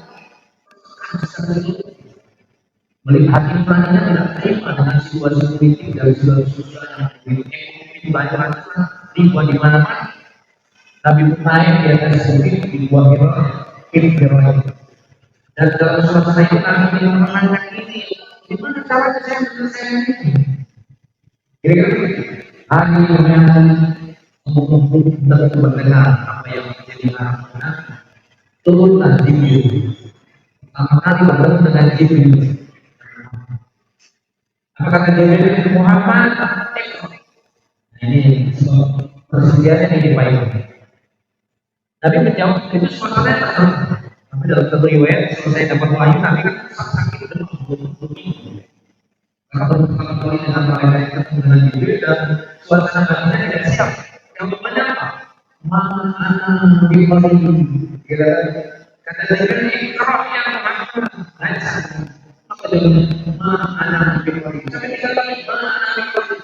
Melihat imannya tidak terima dengan situasi politik dari segala sosial yang ekonomi macam-macam dibuat di mana-mana. Nabi naik di atas bukit di buah Fir'aun. Dan dalam suasana itu Nabi menerangkan ini, gimana caranya saya menyelesaikan ini? Kira-kira hari yang untuk mendengar apa yang menjadi harapan turunlah Jibril. Pertama kali bertemu dengan Jibril. Apa kata Jibril? Muhammad, ini persediaannya di Pak. Tapi menjawab itu suasana tertentu. Tapi dalam satu riwayat selesai dapat wahyu Nabi kan sakit dan berminggu. Karena pertama kali dengan malaikat dengan Jibril dan suasana batinnya tidak siap. Yang bertanya apa? Mana anak di paling kata Jibril ini roh yang mengatur baca. Apa dengan mana anak di paling? Tapi kita tahu mana anak di paling.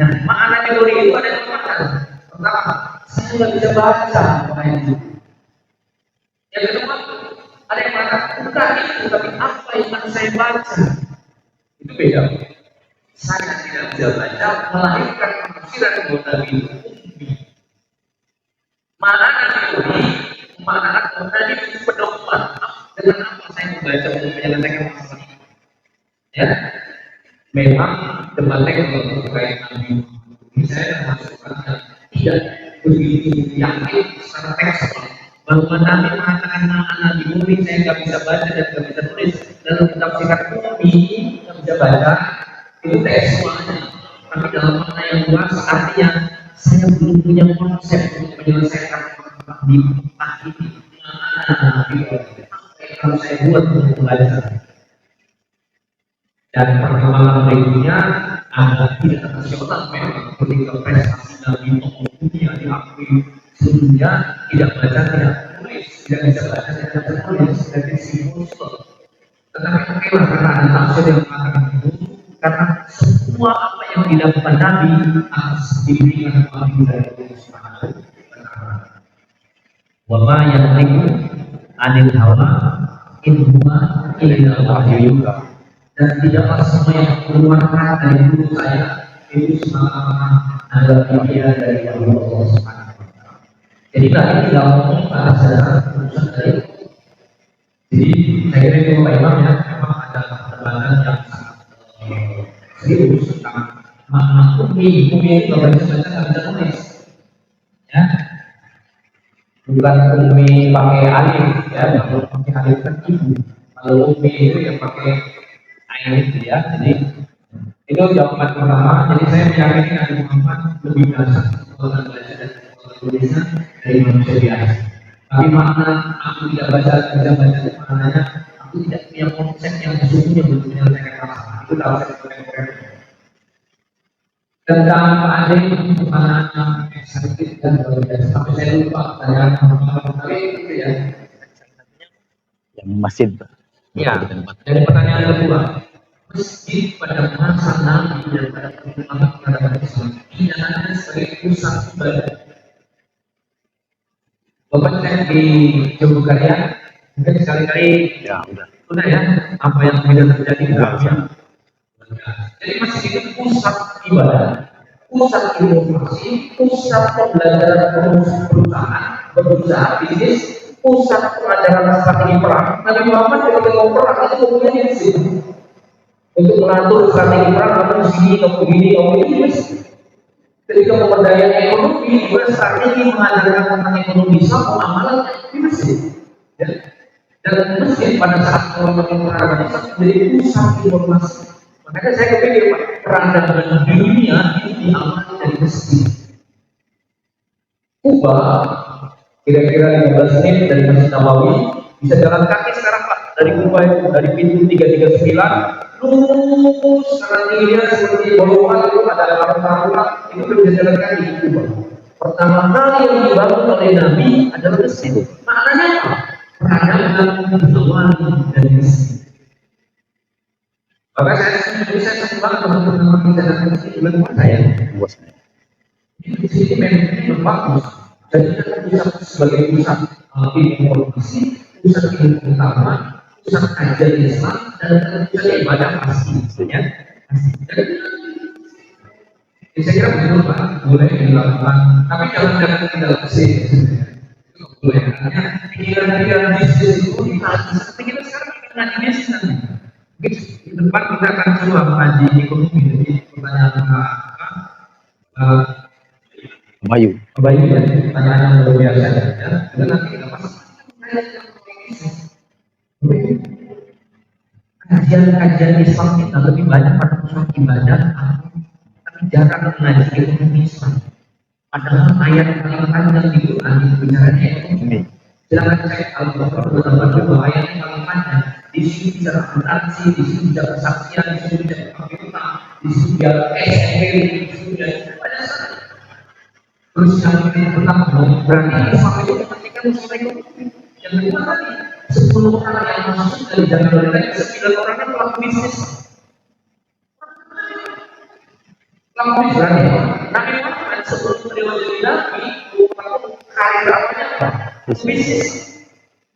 Nah, mana di paling itu ada kekuatan. Pertama, saya nggak bisa baca makanya itu. Yang kedua, ada yang mengatakan bukan itu, tapi apa yang akan saya baca itu beda. Saya tidak bisa baca melahirkan penafsiran buat Nabi itu. Mana Nabi Nabi itu pedoman dengan apa saya membaca untuk menyelesaikan masalah ini. Ya, memang debatnya kalau terkait Nabi saya masukkan tidak begitu yakin secara tekstual bahwa Nabi mengatakan nama Nabi Mumi saya nggak bisa baca dan nggak bisa tulis lalu ditafsirkan Mumi nggak bisa baca itu tekstualnya tapi dalam makna yang luas artinya saya belum punya konsep untuk menyelesaikan masalah di Mekah ini mana Nabi Mumi akan saya buat untuk belajar. Dan perkembangan berikutnya adalah tidak nasional memang ketika prestasi Nabi tokoh dunia diakui seluruhnya, tidak baca, tidak tulis, tidak bisa baca, tidak bisa tulis sebagai simbol. Tetapi okelah karena ada tafsir yang mengatakan itu, karena semua apa yang dilakukan Nabi atas bimbingan wahyu dari Allah Subhanahu wa Ta'ala. Wa ma yantiqu 'anil hawa in huwa illa wahyu yuha. Dan tidaklah semua yang keluarkan dari mulut saya itu semata-mata adalah bimbingan dari Allah Subhanahu wa Ta'ala. Jadi tadi tidak ngomong pada saudara urusan dari. Jadi saya kira itu Pak Imam ya, memang ada perdebatan yang sangat serius tentang makna umi itu nggak bisa baca, nggak bisa tulis, ya. Bukan umi pakai alif, ya. Kalau pakai alif kan ibu. Kalau umi itu yang pakai alif, ya. Jadi itu jawaban pertama. Jadi saya meyakini Nabi Muhammad lebih biasa kalau belajar dan tulisnya dari manusia biasa. Tapi makna aku tidak baca, bisa baca itu maknanya aku tidak punya konsep yang sesungguhnya untuk menyelesaikan masalah. Itu dalam saya. Tentang ada untuk anak-anak sakit dan berbeda. Sampai saya lupa pertanyaan kali itu ya. Yang masjid. Ya. Dari pertanyaan kedua, masjid pada masa Nabi dan pada perkembangan peradaban Islam tidak ada sebagai pusat ibadah. Bapak cek di Jogokarian, mungkin sekali-kali Ya, udah ya, apa yang tidak terjadi di dalamnya. Jadi masjid itu pusat ibadah, pusat informasi, pusat pembelajaran perusahaan, berusaha bisnis, pusat pengajaran strategi perang. Nabi Muhammad ketika mau perang itu kemudian di situ untuk mengatur strategi perang, kamu sini, kamu begini. Ketika pemberdayaan ekonomi juga strategi mengajarkan tentang ekonomi Islam, amalan di masjid. Ya. Dan masjid pada saat orang-orang peradaban Islam menjadi pusat informasi. Makanya saya kepikir peradaban dunia itu diamati dari masjid. Kuba kira-kira 15 menit dari Masjid Nabawi, bisa jalan kaki sekarang Pak dari Kuba itu, dari pintu 339 lurus kanan kirinya seperti bolongan itu ada taruna itu bisa jalan kaki di Kuba. Pertama kali yang dibangun oleh Nabi adalah masjid. Maknanya apa? Peradaban awal dari masjid. Maka saya senang banget teman-teman kita datang ke sini bulan puasa ya. Di sini memang bagus. Jadi kita bisa sebagai pusat informasi, pusat ilmu utama, pusat kajian Islam dan pusat ibadah pasti, ya. Jadi saya kira betul Pak, boleh dilakukan, tapi jangan tinggal kesini. Boleh, karena pikiran-pikiran bisnis itu ditahan. Seperti kita sekarang pikiran bisnis nanti. Di depan kita akan coba mengaji ekonomi. Jadi pertanyaan Bayu ya, pertanyaan yang luar biasa ya. Dan nanti kita masuk kajian Islam kita lebih banyak pada pusat ibadah, tapi jarang mengaji ekonomi Islam. Padahal ayat paling panjang di Quran itu bicaranya ekonomi. Silakan cek Al-Baqarah bahwa ayat yang paling panjang. Di sini bicara akuntansi, di sini bicara kesaksian, di sini bicara komputer, di sini bicara SMP, di sini bicara banyak sekali. Terus yang pertama berarti sampai itu kepentingan usaha ekonomi. Yang kedua tadi 10 orang yang masuk dari jalan mereka 9 orangnya pelaku bisnis. Pelaku bisnis berarti. Nabi Muhammad sebelum beliau jadi nabi karir awalnya apa? Bisnis.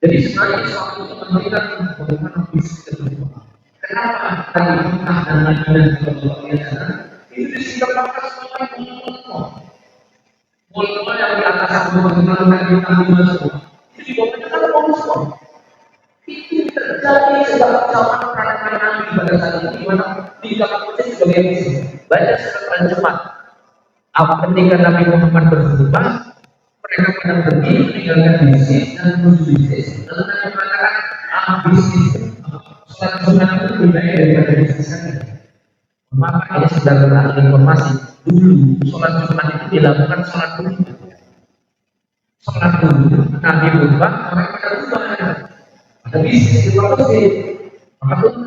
Jadi sebenarnya Islam itu memberikan bagaimana bisnis itu. Kenapa tadi Mekah dan Madinah itu disebabkan semua mal-mal yang di atas aku mengenalkan kita masuk itu di bawahnya kan bonus kok. Itu terjadi sejak zaman peradaban Nabi pada saat itu di mana dikatakan sebagai bisnis. Banyak sekali cepat. Apa ketika Nabi Muhammad berkhutbah, mereka pada pergi meninggalkan bisnis dan menuju bisnis. Lalu Nabi mengatakan, bisnis sholat sunat itu lebih baik daripada bisnis ini. Maka ini saudara informasi dulu sholat sunat itu dilakukan sholat dulu. Nabi berubah, orang pada berubah. Tapi sisi sih, maka pun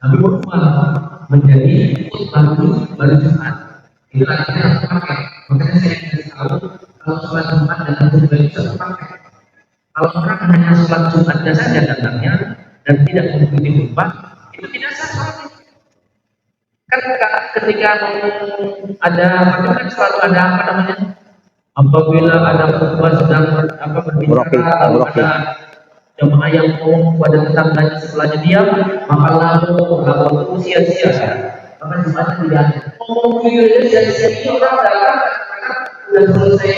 Nabi Muhammad menjadi khutbah dulu baru Jumat. Itu artinya harus pakai. Makanya saya kasih tahu kalau sholat Jumat dan khutbah itu harus pakai. Kalau orang hanya sholat Jumatnya saja datangnya dan tidak mengikuti khutbah, itu tidak sah sholatnya. Kan ketika ada kan selalu ada apa namanya? Apabila ada khutbah sedang berbicara, ada jemaah yang ngomong pada tetangganya sebelahnya diam, maka lalu itu sia-sia. Maka Jumatnya tidak ada. Ngomong itu sia-sia ini orang datang sudah selesai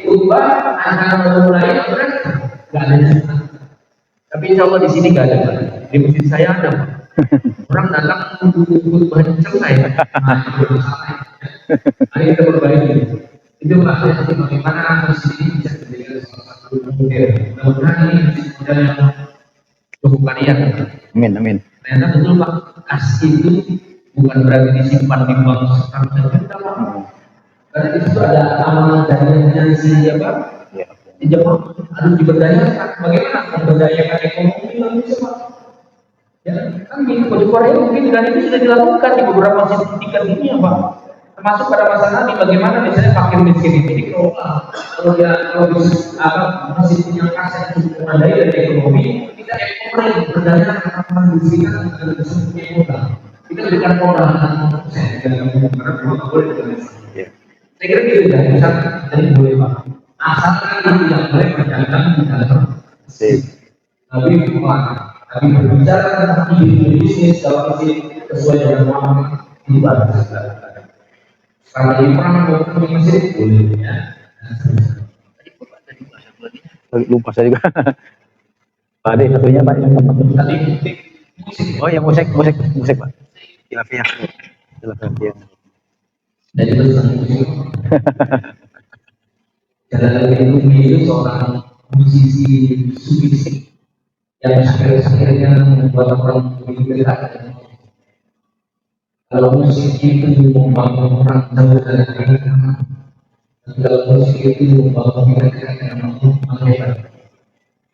khutbah, akan mulai kan nggak ada Jumat. Tapi insya Allah di sini nggak ada. Di masjid saya ada. Orang datang khutbah selesai. Nah, itu masalah. Mari kita perbaiki. Itu maksudnya bagaimana masjid ini bisa menjadi salah satu model. Mudah-mudahan ini model yang cukup varian. Amin. Ternyata betul Pak, kas itu bukan berarti disimpan di bank sekarang saja, Pak. Karena itu ada amanah dari si apa? Di Jepang harus diberdayakan. Bagaimana memberdayakan ekonomi Indonesia, Pak? Ya, kan di Korea mungkin dan itu sudah dilakukan di beberapa masjid tingkat dunia, Pak. Termasuk pada masa Nabi, bagaimana misalnya fakir miskin itu dikelola. Kalau masjid punya kas yang cukup memadai dari ekonomi, kita ekonomi berdasarkan orang miskin dan punya modal. Kita berikan modal 6%, karena memang boleh dikerjakan. Saya kira gitu ya, misalnya jadi boleh Pak. Asalkan itu tidak boleh berjalan di dalam tapi berbicara tentang ide bisnis dalam isi sesuai dengan uang ibadah. Kalau di perang mau masjid boleh ya. Lupa saya juga. Pak Ade satunya Pak. Tadi musik. Oh ya musik Pak. Khilafiyah. Jadi tentang musik. Jalaluddin Rumi itu seorang musisi sufi yang akhirnya membuat orang lebih dekat. Kalau musik itu membangun orang jauh dari agama, kalau musik itu membangun mereka yang menghormati.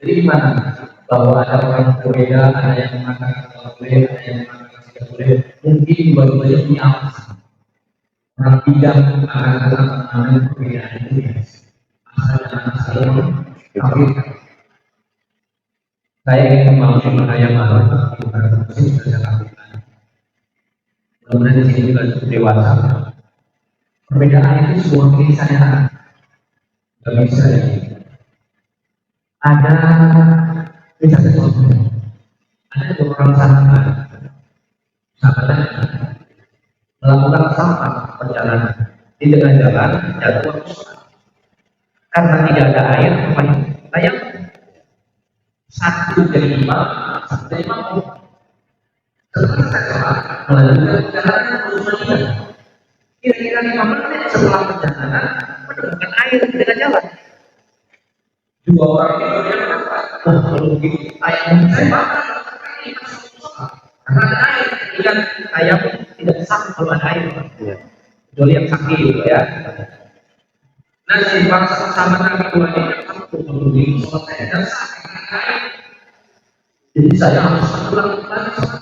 Jadi gimana? Bahwa ada orang berbeda, ada yang mengatakan kalau boleh, ada yang mengatakan tidak boleh. Mungkin dua-duanya punya alasan. Orang bijak akan tetap mengalami perbedaan itu ya. Asal jangan saling kafirkan. Saya ingin membangun budaya baru di barat musik sudah saya lakukan. Kemudian di sini juga cukup dewasa. Perbedaan itu semua keniscayaan. Tidak bisa ya. Ada misalnya contoh. Ada dua orang sahabat melakukan sampah perjalanan di tengah jalan jatuh karena tidak ada air. Tayang satu dari lima setelah saya melanjutkan perjalanan menuju Madinah. Kira-kira 5 menit setelah perjalanan menemukan air di tengah jalan. Dua orang itu berkata, kalau begitu ayam saya makan karena ada air. Ikan ayam tidak sakit kalau ada air. Kecuali yang sakit ya. Nah, si bangsa sama Nabi dua ini takut begitu sholat saya dan sakit air. Jadi saya harus pulang lagi sholat.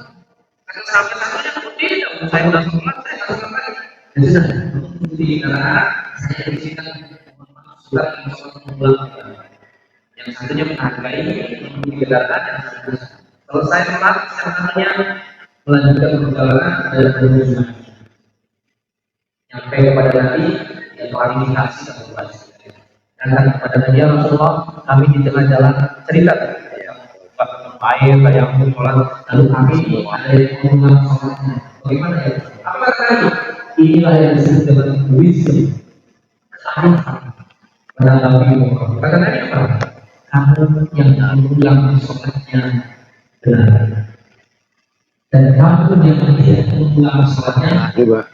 Karena sampai-sampainya tidak, saya sudah sholat, saya harus sholat lagi. Jadi sudah, di negara saya disini sudah pulang. Yang satunya menghargai, menghubungi kendaraan, yang satunya selesai sholat, yang satunya melanjutkan perjalanan adalah menuju nyampe kepada Nabi yang klarifikasi dan berbahasa. Dan kepada Nabi Rasulullah, kami di tengah jalan cerita air, yang sholat, lalu kami ada yang mengulang sholatnya. Bagaimana ya? Apa tadi? Inilah yang disebut dengan wisdom. Kearifan. Menanggapi umur. Kata Nabi apa? Kamu yang mengulang sholatnya benar. Dan kamu yang tidak mengulang sholatnya benar.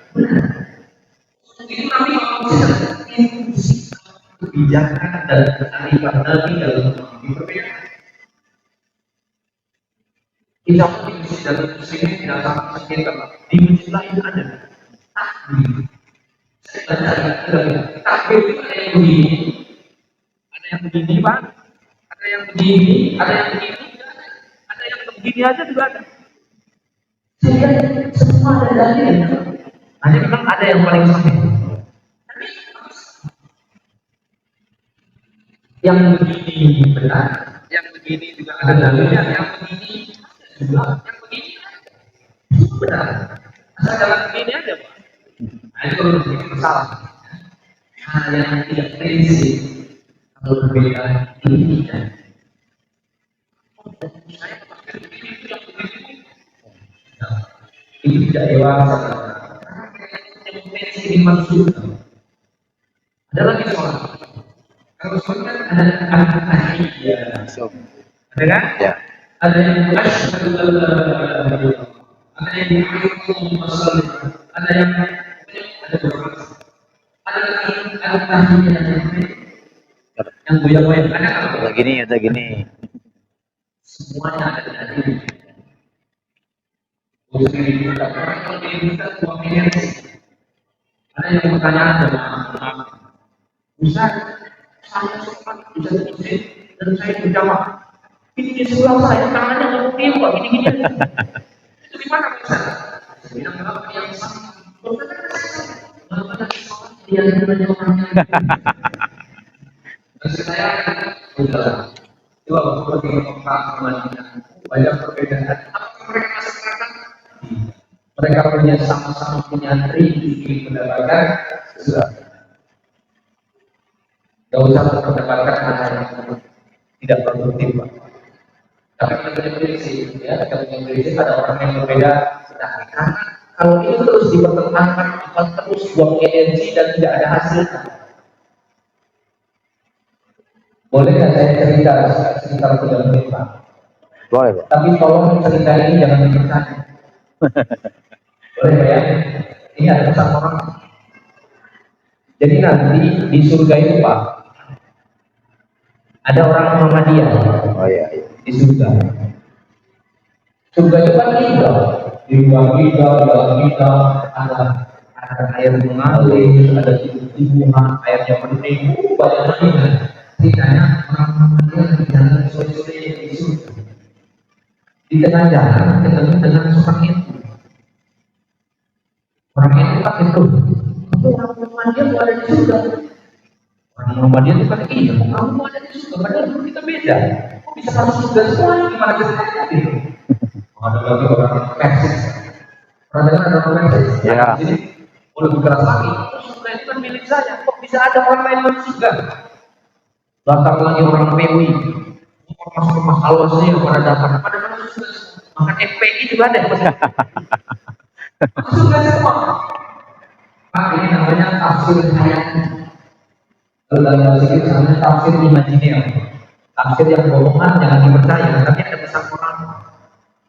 Itu Nabi kebijakan dan kearifan Nabi dalam menghadapi perbedaan. Kita pun di dalam muslim tidak sama sekitar di masjid lain ada takbir. Takbir itu ada yang begini, Pak. Ada Ada yang begini, ada yang begini, ada yang begini aja juga ada. Sehingga semua ada dalilnya. Hanya memang ada yang paling sahih. Tapi yang begini benar, yang begini juga ada dalilnya, yang begini juga, yang begini benar. Asal jalan begini aja, Pak. Nah, itu kalau begini masalah. Hal yang tidak prinsip, kalau berbeda ini kan. Saya pakai begini itu yang begini. Ini tidak dewasa. Yang prinsip dimaksud. Ada lagi soal. Kalau soal kan ada ahli, ya. Ada kan? Ya. Ada yang asyhadu an la ilaha illallah. Ada yang yuhibbu masalih. Ada yang ada beberapa. Ada yang goyang-goyang ada Ada gini, ada gini. semuanya ada dari ada yang pertanyaan sama Ustaz, saya sempat Ustaz Muslim dan saya menjawab ini di sebelah saya tangannya nggak mau Pak, gini-gini itu di mana Ustaz? Saya bilang kenapa yang sama dia saya udah coba seperti Mekah Madinah banyak perbedaan. Apakah mereka masih mengatakan mereka punya sama-sama punya rindu mendapatkan sesuatu? Gak usah mendapatkan hal yang tidak produktif, Pak. Tapi kita punya prinsip, ya kita punya prinsip ada orang yang berbeda. Karena kalau ini terus dipertentangkan akan terus buang energi dan tidak ada hasilnya. Boleh nggak saya cerita sekitar 3 menit, Pak? Boleh, Pak. Tapi tolong cerita ini jangan dipercaya. Boleh Pak ya? Ini ada pesan orang. Jadi nanti di surga itu Pak, ada orang Muhammadiyah. Oh iya, iya. Di surga. Surga itu kan indah. Di luar kita, di dalam kita ada air mengalir, ada tumbuhan, airnya bening, banyak banget. Ceritanya orang-orang dia di jalan sore-sore di surga. Di tengah jalan ketemu dengan seorang itu. Orang itu kan itu. Orang Muhammadiyah itu ada di surga. Orang Muhammadiyah itu kan iya, kamu ada di surga. Padahal dulu kita beda. Kok bisa masuk surga semua? Gimana ceritanya gitu? Ada lagi orang Persis. Pernah dengar ada orang Persis? Ya. Jadi, lebih keras lagi. Surga itu kan milik saya. Kok bisa ada orang lain masuk surga? Datang lagi orang PWI. Masuk rumah halosnya pada datang. Pada masuk surga. Makan FPI juga ada. Masuk surga semua. Pak, ini namanya tafsir hayat. Kalau dalam bahasa kita namanya tafsir imajiner. Tafsir yang bohongan jangan dipercaya. Tapi ada pesan orang.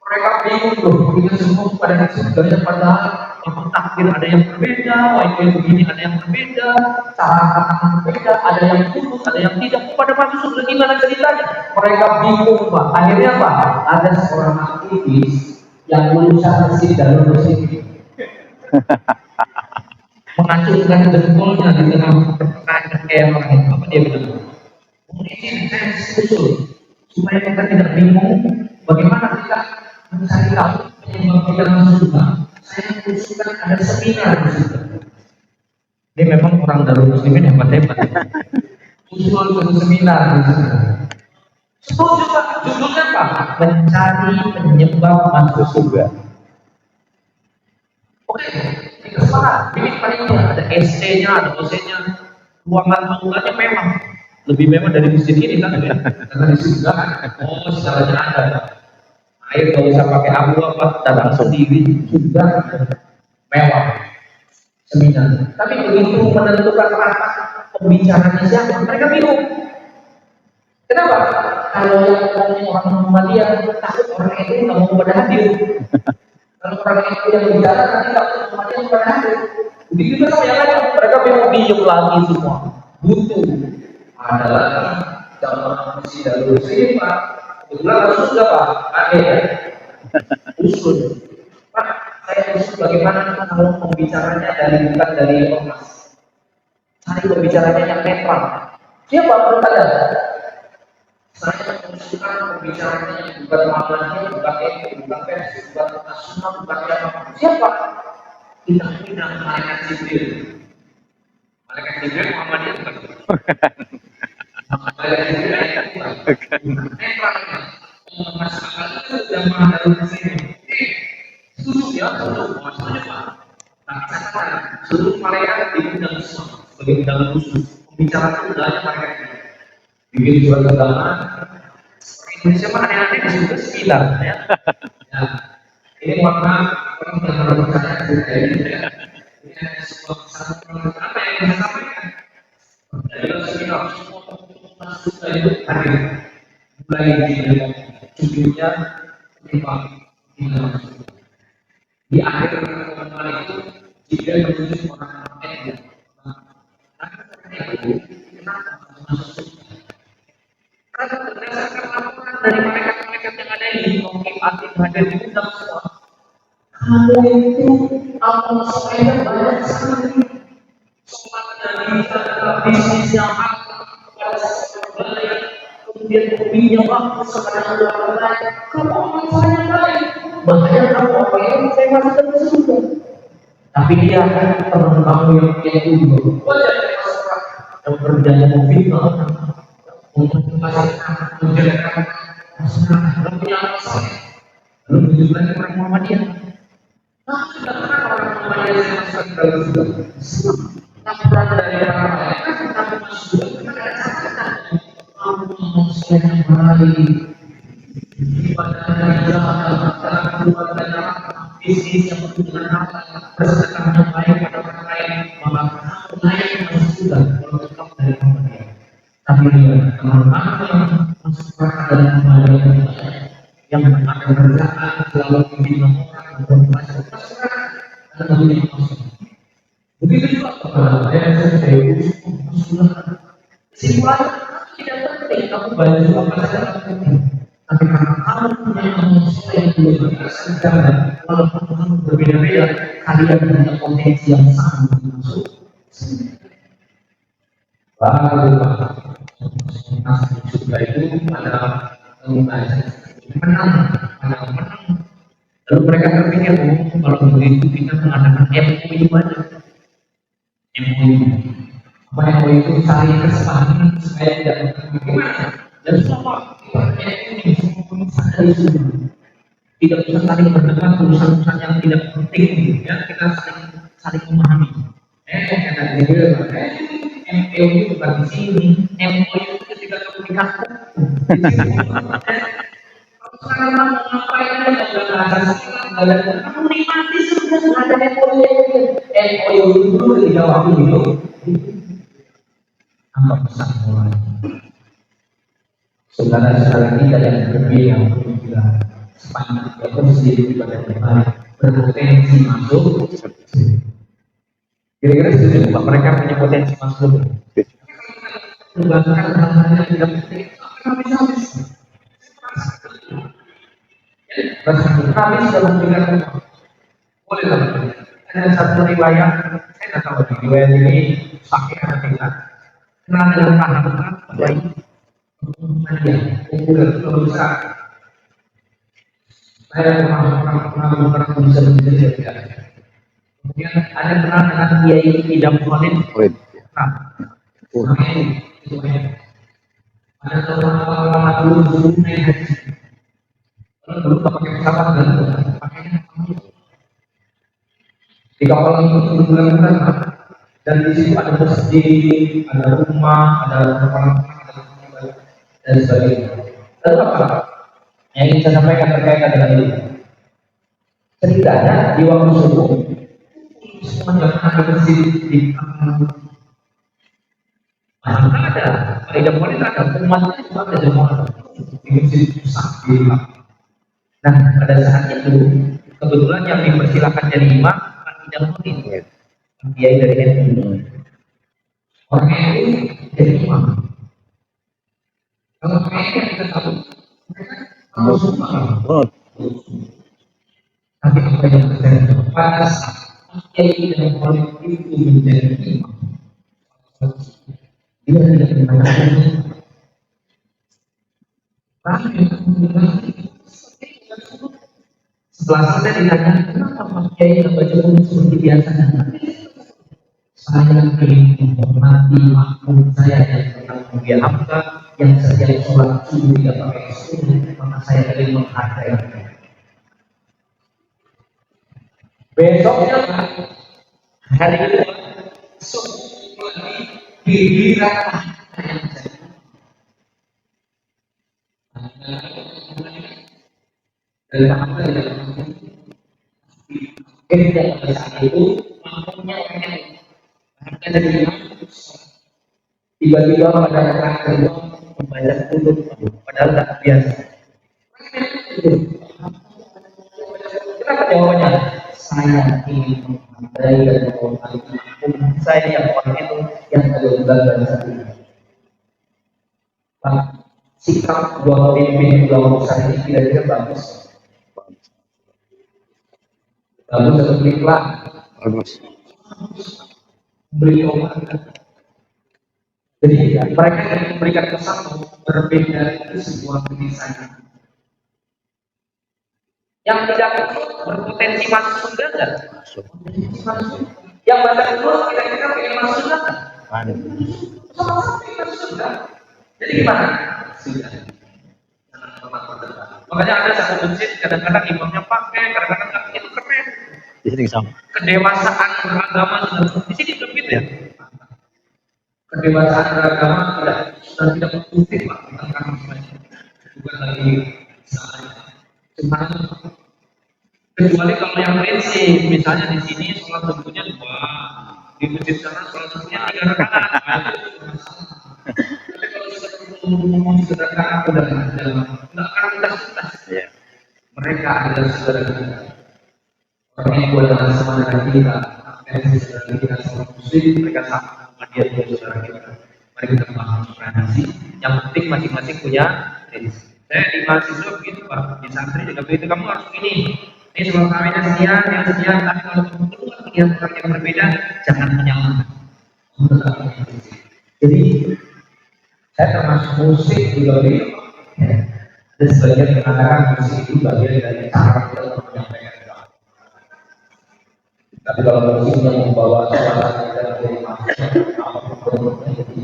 Mereka bingung loh, kita semua pada surga padahal memang takdir ada yang berbeda, itu yang begini ada yang berbeda, cara berbeda, ada yang tulus, ada yang tidak. Pada masuk surga gimana ceritanya? Mereka bingung Pak. Akhirnya Pak, ada seorang aktivis yang lulusan mesin dan mesin mengacungkan jempolnya di tengah pertanyaan orang itu. Apa dia bilang? Ini saya usul supaya kita tidak bingung bagaimana kita mencari tahu penyebab kita masuk surga. Saya usulkan ada seminar di situ. Dia memang orang Darul Muslimin hebat-hebat. Usul seminar di situ. Setuju Pak, judulnya Pak, mencari penyebab masuk surga. Oke, kita sepakat. Ini palingnya ada SC-nya, ada OC-nya. Ruangan bangunannya memang lebih mewah dari masjid ini kan? Karena di surga kan, oh segalanya ada. Air nggak usah pakai abu apa, datang sendiri juga mewah. Seminar. Tapi begitu menentukan apa pembicaranya siapa, mereka bingung. Kenapa? Kalau yang ngomongin orang Muhammadiyah takut orang itu nggak mau pada hadir. Kalau orang itu yang bicara nanti takut Muhammadiyah pada hadir. Begitu juga sama yang lain, mereka bingung diem lagi semua. Butuh ada lagi calon orang misi Darul Muslimin Pak. Kebetulan harus sudah Pak, ada ya. Usul, Pak, saya usul bagaimana kalau pembicaranya bukan dari ormas. Cari pembicaranya yang netral. Siapa menurut Anda? Saya mengusulkan pembicaranya bukan Muhammadiyah, bukan NU, bukan PSI, bukan Nasional, bukan siapa? Kita undang malaikat Jibril. Malaikat Jibril Muhammadiyah bukan? Malaikat Jibril bukan? Netralnya. Masyarakat itu sudah menghadapi ke sini. Setuju ya, setuju. Maksudnya Pak. Nah, catatan seluruh malaikat diundang semua sebagai undangan khusus. Pembicaraan undangannya malaikat Jibril. Bikin surat undangan. Indonesia mah aneh-aneh di situ sekitar ya. Ya. Ini makna orang yang percaya budaya ini ya. Ini ada sebuah kesatuan apa yang saya sampaikan. Dari sekitar semua masuk itu hadir. Mulai dari ujungnya lima di akhir pertemuan itu jika menuju orang-orang itu. Kenapa masuk? Karena berdasarkan laporan dari malaikat-malaikat yang ada di Mungkin Atik hadir di undang semua. Kamu itu amal soleh banyak sekali. Sholat dan adalah bisnis yang aktif kepada sesuatu baik. Kemudian meminjam waktu kepada orang lain. Kamu amal soleh baik. Bahkan kamu apa yang saya masukkan ke surga. Tapi dia akan teman kamu yang punya ilmu. Wajar masalah yang berjaya memfitnah untuk menjelaskan masalah punya masalah. Lalu menunjukkan orang Muhammadiyah. Nah, sudah pernah orang Muhammadiyah yang masuk dalam surga. Laporan dari orang lain, tapi masuk surga. Karena ada catatan. Kamu manusia yang baik. Ibadah yang jahat, dalam keluarga yang bisnis yang berhubungan apa, bersedekah yang baik pada orang lain, maka kamu layak masuk surga kalau tetap dari Muhammadiyah. Tapi teman-teman yang masuk dalam Muhammadiyah yang ada kerjaan selalu membina orang berbaca dan membina masuk. Begitu juga kepada kesimpulannya tidak penting kamu baju apa saja penting. Tapi karena kamu punya manusia yang belum berkesenjangan, walaupun kamu berbeda-beda, kalian punya potensi yang sama untuk masuk. Baru masuk surga itu adalah menang. Lalu mereka terpikir, kalau begitu kita mengadakan MOU aja. MOU. Apa MOU itu saling kesepakatan supaya tidak bagaimana? Dan semua MOU semua pengusaha dari sini. Tidak bisa saling berdebat urusan-urusan yang tidak penting, ya kita saling memahami. Kata dia, MOU bukan di sini. MOU itu ketika kamu di kampung. Sekarang mau ngapain aja kamu nikmati sudah ada MOU dulu dijawab gitu. Apa pesan mulai? Saudara-saudara kita yang berbeda yang juga sepanjang sendiri ibadah terbaik berpotensi masuk. Kira-kira setuju Pak, mereka punya potensi masuk. Membanggakan hal-hal yang tidak penting. Kami sudah memberikan boleh lah. Ada satu riwayat, saya tidak tahu di riwayat ini pakai atau tidak. Kenal dengan paham baik, populer, besar. Saya pernah bisa menjadi tidak. Kemudian ada kenal dengan Kiai Idam Khalid. Nah, itu ada seorang dulu naik haji. Dulu pakai pesawat dan pakainya di kapal itu bulan-bulan dan di situ ada masjid, ada rumah, ada orang, dan sebagainya. Lalu apa yang ingin saya sampaikan terkait dengan ini? Ceritanya di waktu subuh semuanya ada masjid di ada, pada mulai ada umatnya juga ada jemaah di masjid besar di. Nah, pada saat itu kebetulan yang dipersilakan jadi imam tidak mungkin kiai dari NU. Orang NU jadi imam. Kalau kiai kita tahu, kalau semua. Tapi apa yang terjadi pada saat kiai dan politik itu menjadi imam, dia tidak mengatakan Ramai setelah selesai ditanya, kenapa Pak Kiai baca buku seperti biasanya? Saya ingin menghormati makmum saya yang tentang Mulia Hamka yang setiap sholat subuh tidak pakai sunnah, maka saya ingin menghargai. Besoknya Pak, hari itu subuh lagi giliran yang saya dari apa yang pada saat itu mampunya harga dari tiba-tiba pada orang kedua membaca kulub padahal tak biasa. Kenapa jawabannya? Saya ingin menghargai dan menghormati makmum saya yang orang itu yang ada dan sendiri. Pak, sikap dua pemimpin ulama besar ini kira-kira bagus. Bagus atau pelan? Bagus. Beri obat. Jadi mereka memberikan kesan berbeda itu sebuah kebiasaan. Yang tidak berpotensi masuk surga enggak? Yang baca kedua kira-kira pengen masuk surga enggak? Sama-sama pengen masuk surga. Jadi gimana? Sudah. Makanya ada satu masjid kadang-kadang imamnya pakai, kadang-kadang enggak, itu keren. Di sini sama. Kedewasaan beragama di sini belum gitu ya. Kedewasaan beragama sudah tidak produktif Pak tentang bukan lagi cuma kecuali kalau yang prinsip misalnya di sini sholat subuhnya 2, di masjid sana sholat subuhnya 3 rakaat. Tapi kalau sudah ngomong sederhana udah nggak akan tuntas. Mereka adalah saudara kita. Orang yang adalah saudara kita. Saudara kita seorang muslim, mereka sama dia saudara kita. Mari kita paham toleransi. Yang penting masing-masing punya prinsip. Saya di mahasiswa begitu Pak, di santri juga begitu. Kamu harus ini soal kawinnya sekian, yang sekian. Tapi kalau kamu keluar dengan orang yang berbeda, jangan menyalahkan. Jadi saya termasuk musik juga begitu. Dan sebagian mengatakan musik itu bagian dari cara kita menyampaikan doa. Tapi kalau musik yang membawa suara kita dari masyarakat, apapun jadi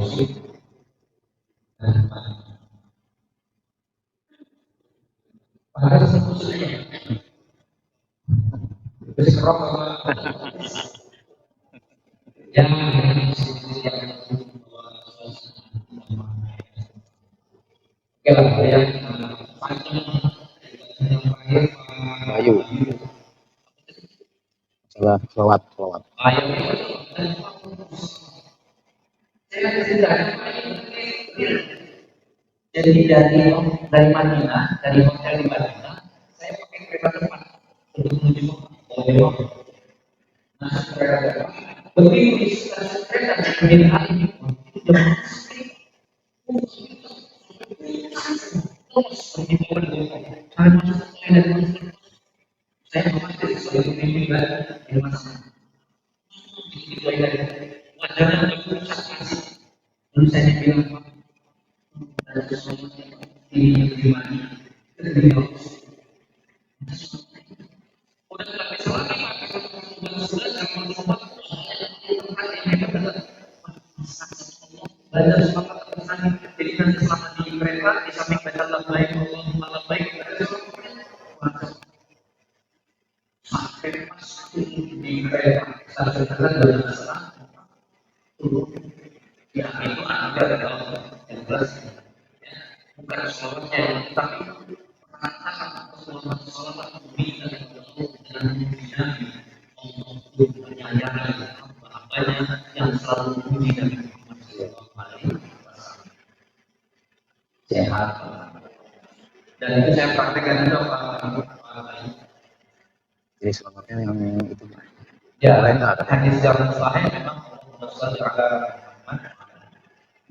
musik padahal musiknya musik rock yang Ayu. Salah, selawat. Jadi dari Madinah, dari hotel di Madinah, saya pakai kereta cepat untuk menuju Mekah. Nah, kereta cepat begitu di stasiun kereta di hari itu saya memakai sebagai pemimpin di rumah saya. Wajahnya berusaha kasih. Lalu saya bilang, ada sesuatu ini bagaimana? Kita tidak udah nggak bisa lagi sudah jangan lupa belajar semangat pesan. Jadi nanti selama di kereta di samping baca labbaik Allahumma labbaik sampai pas di kereta stasiun kereta dari sana turun ya itu ada yang jelas bukan sholatnya tapi perkataan sholat bumi dan Nabi Allah menyayangi hamba-hambanya yang selalu puji dan sehat dan itu saya praktekkan juga Pak. Jadi selamatnya yang itu. Ya, hadis yang sahih memang ada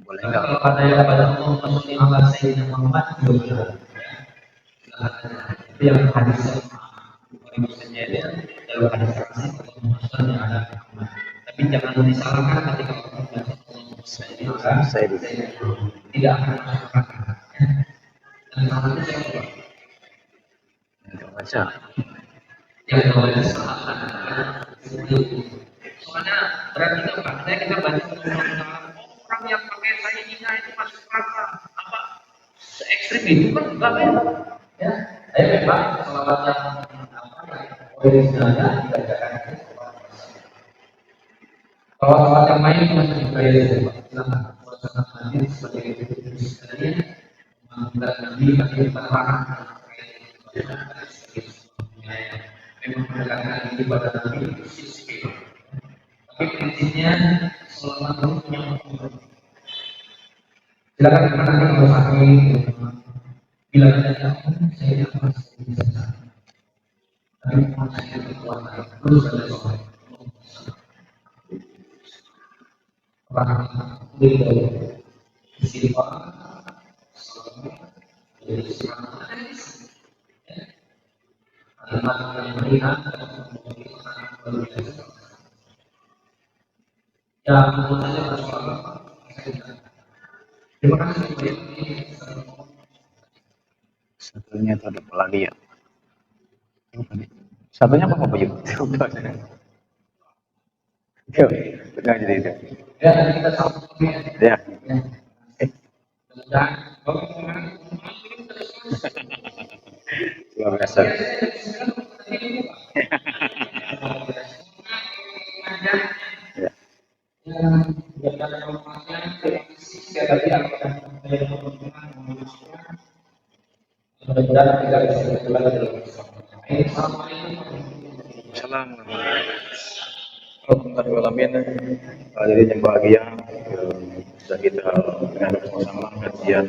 boleh enggak? kalau ada yang pada Muhammad ala Sayyidina Muhammad juga itu yang hadis yang misalnya dia dalam hadis yang ada tapi jangan disalahkan ketika kita membaca maka Saya tidak akan masuk neraka. Dan salah satu siapa? baca. Yang namanya sahabat. Soalnya berarti apa? Kita baca orang yang pakai sayyidina itu masuk neraka. Apa? Se-ekstrim itu kan enggak kan? Ya, saya memang selawat yang originalnya dibacakan. Kalau selawat yang lain masih dibayar silakan. Suasana hadir sebagai sekalian menganggap Nabi tapi dilarang memang mendekatkan diri pada Nabi itu sisi. Tapi prinsipnya selama itu punya hukum. Silakan nanti kalau sakit bila ada saya akan bisa. Tapi mau saya kekuatan terus ada soal. Orang itu istighfar, jadi semangat. Kalimat yang melihat ya menurut saya persoalan terima kasih. Satunya itu ada apa lagi ya? Satunya apa Pak Yuk? Yo, benar jadi itu. Ya kita sambung Ya. dan Luar biasa. Ya. Alhamdulillah. Jadi yang bahagia sudah kita dengan bersama-sama kajian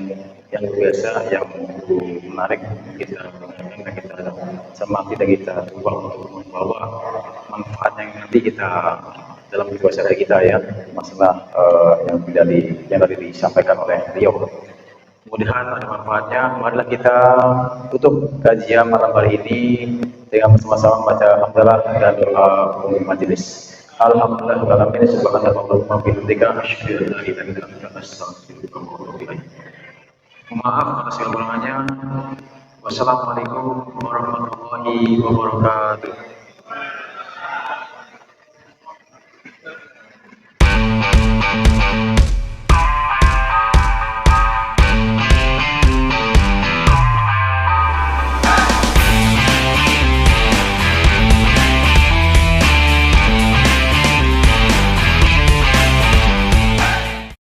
yang biasa yang menarik kita dengarkan dan kita semati dan kita coba untuk membawa manfaat yang nanti kita dalam kehidupan kita ya masalah yang tadi disampaikan oleh beliau. Mudah-mudahan ada manfaatnya. Marilah kita tutup kajian malam hari ini dengan bersama-sama membaca hamdalah dan doa majelis. Alhamdulillah alamin subhanallah wa bihamdika asyhadu an la ilaha illa anta astaghfiruka wa atubu ilaik. Maaf atas kekurangannya. Wassalamualaikum warahmatullahi wabarakatuh.